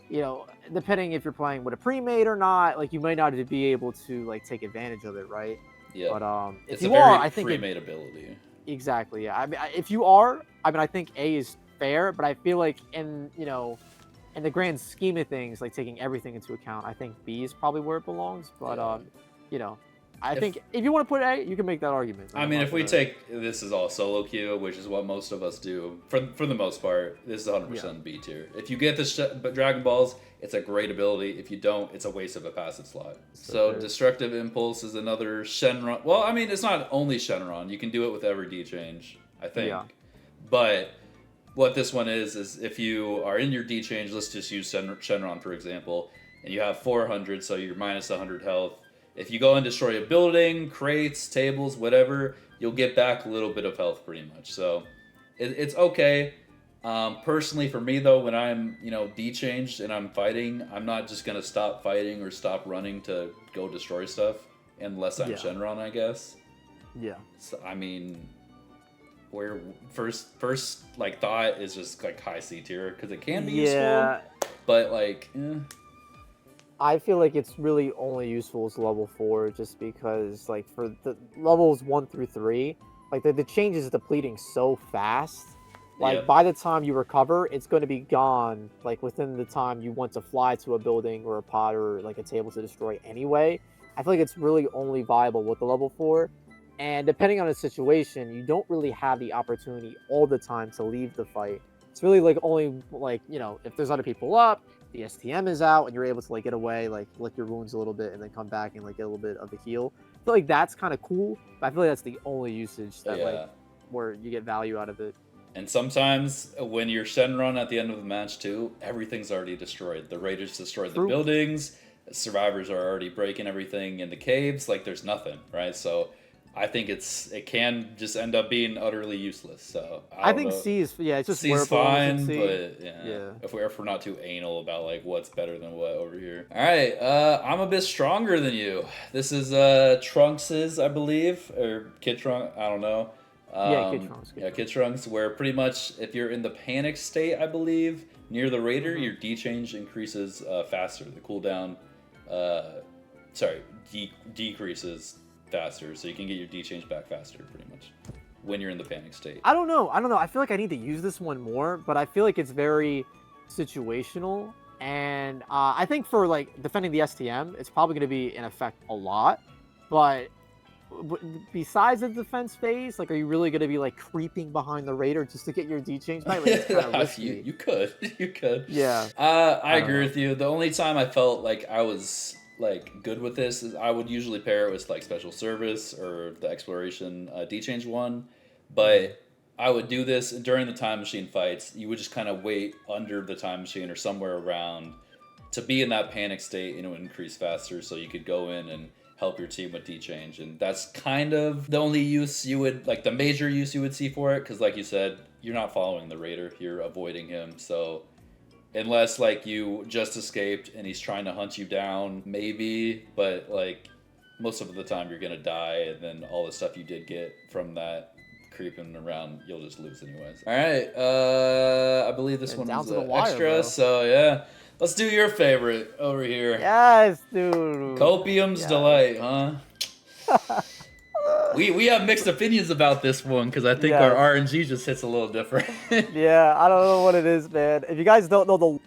you know, depending if you're playing with a pre-made or not, like you might not be able to like take advantage of it, right? Yeah. But if you are, I think pre-made ability. Exactly. Yeah. I mean, if you are, I mean, I think A is fair, but I feel like in the grand scheme of things, like taking everything into account, I think B is probably where it belongs. But you know, I think if you want to put A, you can make that argument. I mean, if we take this is all solo queue, which is what most of us do for the most part, this is 100% B tier. If you get the Dragon Balls, it's a great ability. If you don't, it's a waste of a passive slot. So Destructive Impulse is another Shenron. Well, I mean, it's not only Shenron. You can do it with every D change, I think. Yeah. But what this one is if you are in your D change, let's just use Shenron for example, and you have 400, so you're minus 100 health. If you go and destroy a building, crates, tables, whatever, you'll get back a little bit of health pretty much. So it's okay. Personally, for me though, when I'm D-changed and I'm fighting, I'm not just gonna stop fighting or stop running to go destroy stuff unless I'm Shenron, I guess. Yeah. So, I mean, where first like thought is just like high C tier because it can be useful, but like. I feel like it's really only useful as level 4 just because, like, for the levels 1 through 3, like, the change is depleting so fast. Like, by the time you recover, it's going to be gone, like, within the time you want to fly to a building or a pod or, like, a table to destroy anyway. I feel like it's really only viable with the level 4. And depending on the situation, you don't really have the opportunity all the time to leave the fight. It's really, like, only, like, you know, if there's other people up, the STM is out and you're able to like get away, like lick your wounds a little bit and then come back and like get a little bit of the heal. I feel like that's kind of cool, but I feel like that's the only usage that like where you get value out of it. And sometimes when you're Shenron at the end of the match too, everything's already destroyed. The Raiders destroyed the buildings, survivors are already breaking everything in the caves, like there's nothing, right? So I think it can just end up being utterly useless. So I think C is it's just C's fine, but if we're not too anal about like what's better than what over here. All right, I'm a bit stronger than you. This is Trunks's, I believe, or Kid Trunk. I don't know. Kid Trunks. Kid Trunks. Where pretty much if you're in the panic state, I believe, near the Raider, your D change increases faster. The cooldown, decreases faster, so you can get your D change back faster pretty much when you're in the panic state. I don't know. I feel like I need to use this one more, but I feel like it's very situational, and I think for like defending the STM, it's probably going to be in effect a lot, but besides the defense phase, like, are you really gonna be like creeping behind the raider just to get your D change back? Like, it's kind of risky. you could, you could. Yeah. I I don't agree know. with you. The only time I felt like I was like good with this is I would usually pair it with like special service or the exploration D change one, but I would do this during the time machine fights. You would just kind of wait under the time machine or somewhere around to be in that panic state, and it would increase faster, so you could go in and help your team with D change. And that's kind of the only use you would, like the major use you would see for it, because like you said, you're not following the raider, you're avoiding him. So unless like you just escaped and he's trying to hunt you down, maybe, but like most of the time you're gonna die, and then all the stuff you did get from that creeping around, you'll just lose anyways. All right, I believe this one down was to the an wire, extra, bro. so yeah. Let's do your favorite over here. Yes, dude. Copium's Yeah. Delight, huh? We have mixed opinions about this one because I think Yes. our RNG just hits a little different. Yeah, I don't know what it is, man. If you guys don't know the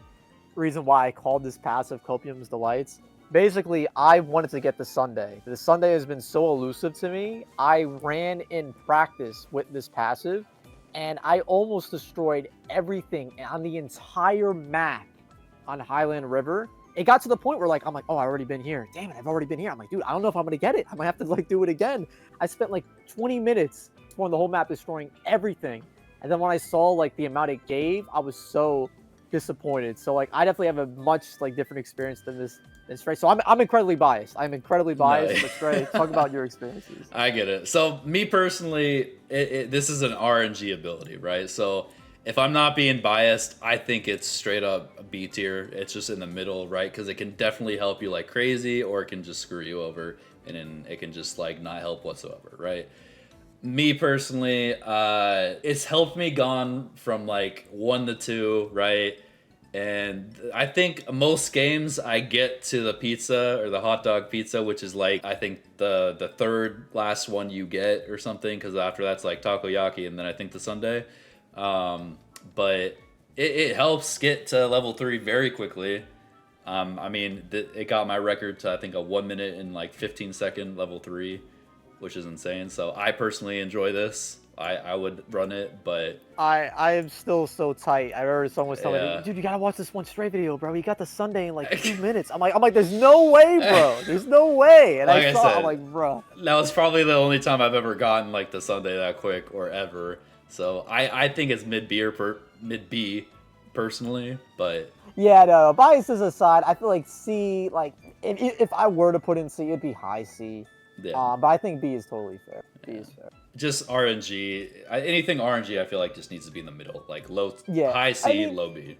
reason why I called this passive Copium's Delights, basically, I wanted to get the Sunday. The Sunday has been so elusive to me. I ran in practice with this passive, and I almost destroyed everything on the entire map on Highland River. It got to the point where like I'm like, oh, I've already been here. Damn it, I've already been here. I'm like, dude, I don't know if I'm gonna get it. I might have to like do it again. I spent like 20 minutes exploring the whole map, destroying everything. And then when I saw like the amount it gave, I was so disappointed. So like I definitely have a much like different experience than this Stray. So I'm incredibly biased. I'm incredibly biased. Nice. But Stray, talk about your experiences. I get it. So me personally, this is an RNG ability, right? So if I'm not being biased, I think it's straight up a B tier. It's just in the middle, right? Because it can definitely help you like crazy, or it can just screw you over, and then it can just like not help whatsoever, right? Me personally, it's helped me gone from like 1 to 2, right? And I think most games I get to the pizza or the hot dog pizza, which is like I think the third last one you get or something, because after that's like takoyaki, and then I think the sundae. But it helps get to level 3 very quickly. I mean, it got my record to I think a 1 minute and like 15-second level 3, which is insane. So I personally enjoy this. I would run it, but I am still so tight. I remember someone was telling Yeah. me, dude, you gotta watch this one Stray video, bro. He got the Sunday in like 2 minutes. I'm like, there's no way, bro. There's no way. And Like I I saw, said, I'm like, bro. that was probably the only time I've ever gotten like the sundae that quick or ever. So I think it's mid B personally, but Yeah, no, biases aside, I feel like C, like, if I were to put in C, it'd be high C. yeah. But I think B is totally fair. B is fair. Just RNG. Anything RNG, I feel like just needs to be in the middle, like Yeah, high I C, mean- low B.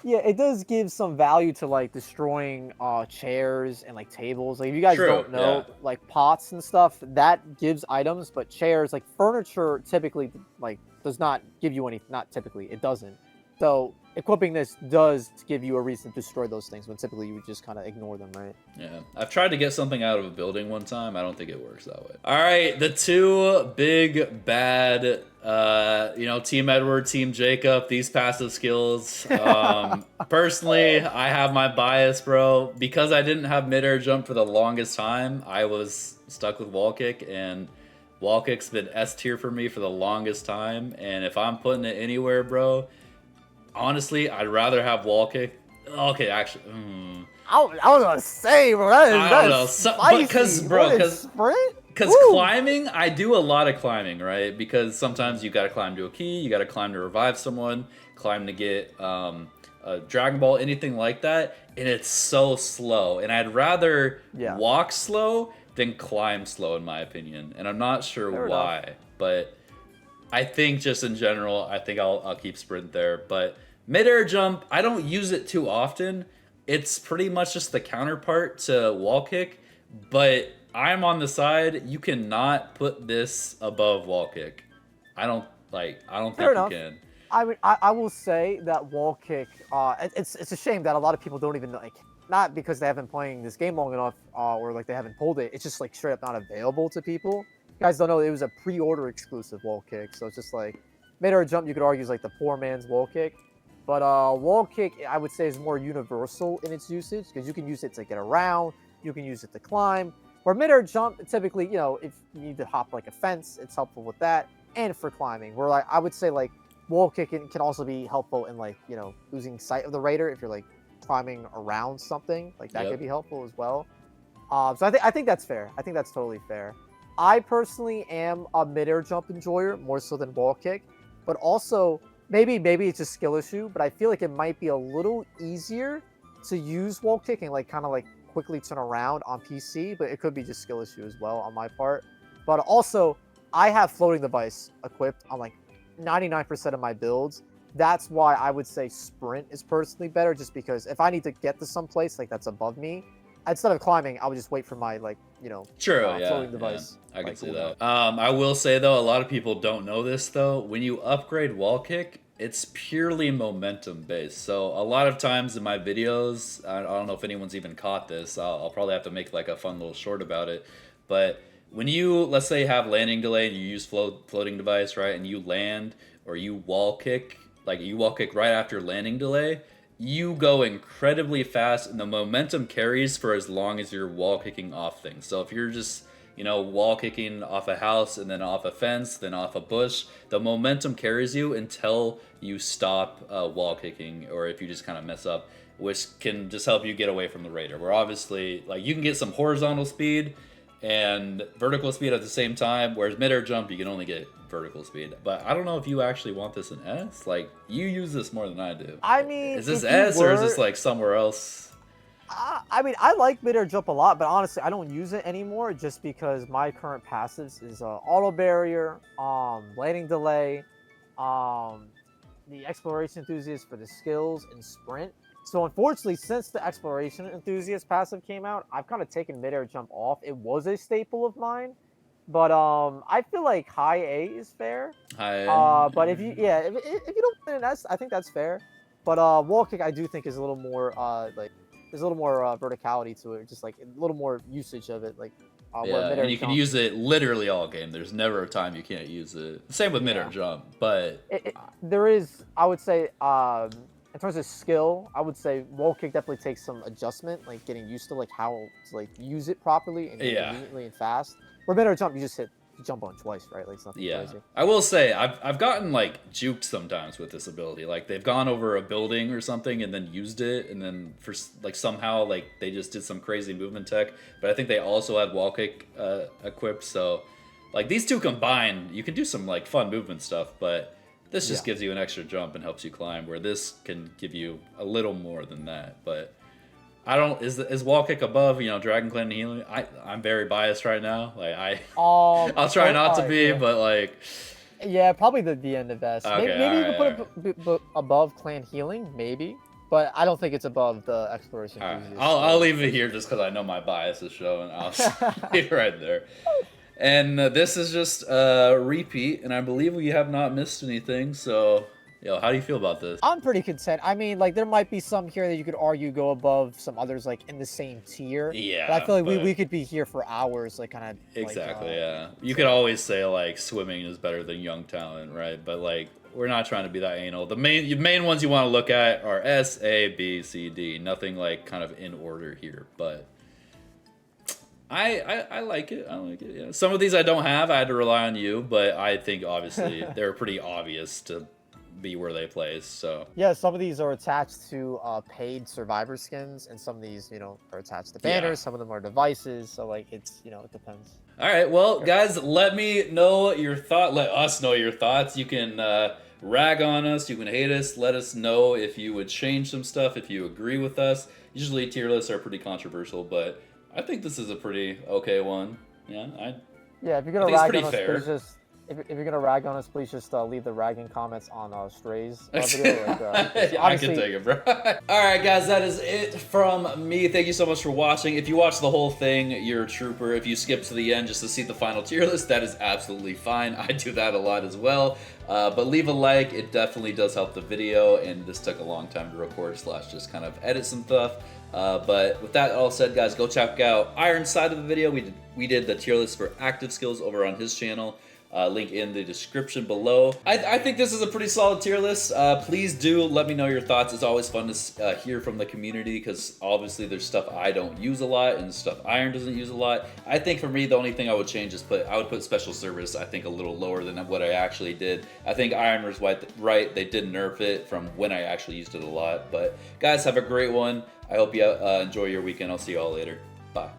Yeah, it does give some value to like destroying chairs and like tables. Like if you guys True, don't know, yeah. like pots and stuff, that gives items, but chairs, like furniture, typically like does not give you any. Not typically, it doesn't. So equipping this does give you a reason to destroy those things when typically you would just kind of ignore them, right? Yeah, I've tried to get something out of a building one time. I don't think it works that way. All right, the two big bad, Team Edward, Team Jacob, these passive skills. Personally, I have my bias, bro. Because I didn't have mid-air jump for the longest time, I was stuck with wall kick, and wall kick's been S tier for me for the longest time. And if I'm putting it anywhere, bro, honestly, I'd rather have wall kick. Okay, actually, I was gonna say, bro, that I don't know. is But because, spicy. bro, What is because sprint? Because Woo! climbing, I do a lot of climbing, right? Because sometimes you gotta climb to a key, you gotta climb to revive someone, climb to get a Dragon Ball, anything like that, and it's so slow. And I'd rather walk slow than climb slow, in my opinion. And I'm not sure Fair why, enough. but I think just in general, I think I'll keep sprint there. But mid-air jump, I don't use it too often. It's pretty much just the counterpart to wall kick, but I'm on the side. You cannot put this above wall kick. I don't think enough. you can. I mean, I will say that wall kick. It's a shame that a lot of people don't even like. Not because they haven't been playing this game long enough, or like they haven't pulled it. It's just like straight up not available to people. You guys don't know it was a pre-order exclusive wall kick, so it's just like mid-air jump. You could argue is like the poor man's wall kick, but wall kick I would say is more universal in its usage because you can use it to get around. You can use it to climb. Where mid-air jump, typically, you know, if you need to hop like a fence, it's helpful with that, and for climbing. Where like I would say like wall kicking can also be helpful in like, you know, losing sight of the raider if you're like climbing around something, like that could be helpful as well. So I think that's fair. I think that's totally fair. I personally am a mid-air jump enjoyer more so than wall kick, but also maybe it's a skill issue, but I feel like it might be a little easier to use wall kick and like kind of like quickly turn around on PC, but it could be just skill issue as well on my part. But also, I have floating device equipped on like 99% of my builds. That's why I would say sprint is personally better, just because if I need to get to some place like that's above me, instead of climbing, I would just wait for my like, you know, floating device. I can see that. I will say though, a lot of people don't know this though. When you upgrade wall kick, it's purely momentum based. So a lot of times in my videos, I don't know if anyone's even caught this. I'll probably have to make like a fun little short about it. But when you, let's say, have landing delay and you use floating device, right, and you land or you wall kick, like you wall kick right after landing delay, you go incredibly fast and the momentum carries for as long as you're wall kicking off things. So if you're just, you know, wall kicking off a house and then off a fence, then off a bush, the momentum carries you until you stop wall kicking, or if you just kind of mess up, which can just help you get away from the raider. Where obviously, like, you can get some horizontal speed and vertical speed at the same time, whereas mid-air jump, you can only get vertical speed. But I don't know if you actually want this in S. Like, you use this more than I do. I mean, is this S or is this like somewhere else? I mean, I like mid-air jump a lot, but honestly, I don't use it anymore just because my current passives is auto barrier, landing delay, the exploration enthusiast for the skills, and sprint. So unfortunately, since the exploration enthusiast passive came out, I've kind of taken mid-air jump off. It was a staple of mine, but I feel like high A is fair. But if you if you don't win an S, I think that's fair. But wall kick, I do think is a little more like there's a little more verticality to it, just like a little more usage of it. Like and you can use it literally all game. There's never a time you can't use it. Same with mid-air jump, but there is, I would say, in terms of skill, I would say wall kick definitely takes some adjustment, like getting used to like how to like use it properly and conveniently and fast. Where mid-air jump, you just jump on twice, right? Like it's nothing crazy. I will say I've gotten like juked sometimes with this ability. Like they've gone over a building or something and then used it, and then for like somehow like they just did some crazy movement tech. But I think they also had wall kick equipped. So like these two combined, you can do some like fun movement stuff. But this just gives you an extra jump and helps you climb. Where this can give you a little more than that. But I don't. Is wall kick above, you know, Dragon Clan and healing? I'm very biased right now. Like I'll try not to be, but like. Yeah, probably the end of S. Okay, maybe you can put it above clan healing, maybe, but I don't think it's above the exploration. Right. I'll leave it here just because I know my bias is showing. I'll leave it right there. And this is just a repeat, and I believe we have not missed anything. So. Yo, how do you feel about this? I'm pretty content. I mean, like, there might be some here that you could argue go above some others, like, in the same tier. Yeah. But I feel like we could be here for hours, like, kind of. Exactly, yeah. You could always say, like, swimming is better than young talent, right? But, like, we're not trying to be that anal. The main ones you want to look at are S, A, B, C, D. Nothing, like, kind of in order here. But I like it. I like it, yeah. Some of these I don't have. I had to rely on you. But I think, obviously, they're pretty obvious to be where they place. So yeah, some of these are attached to paid survivor skins, and some of these, you know, are attached to banners. Some of them are devices. So like it's, you know, it depends. All right, well, guys, let me know your thought. Let us know your thoughts. You can rag on us. You can hate us. Let us know if you would change some stuff. If you agree with us. Usually tier lists are pretty controversial, but I think this is a pretty okay one. Yeah, if you're gonna rag on us, please just. If you're gonna rag on us, please just leave the ragging comments on Stray's video. Like, I can take it, bro. All right, guys, that is it from me. Thank you so much for watching. If you watch the whole thing, you're a trooper. If you skip to the end just to see the final tier list, that is absolutely fine. I do that a lot as well. But leave a like. It definitely does help the video, and this took a long time to record / just kind of edit some stuff. But with that all said, guys, go check out Iron's side of the video. We did the tier list for active skills over on his channel. Link in the description below. I think this is a pretty solid tier list. Please do let me know your thoughts. It's always fun to hear from the community because obviously there's stuff I don't use a lot and stuff Iron doesn't use a lot. I think for me the only thing I would change is I would put special service I think a little lower than what I actually did. I think Iron was right. They did nerf it from when I actually used it a lot. But guys, have a great one. I hope you enjoy your weekend. I'll see you all later. Bye.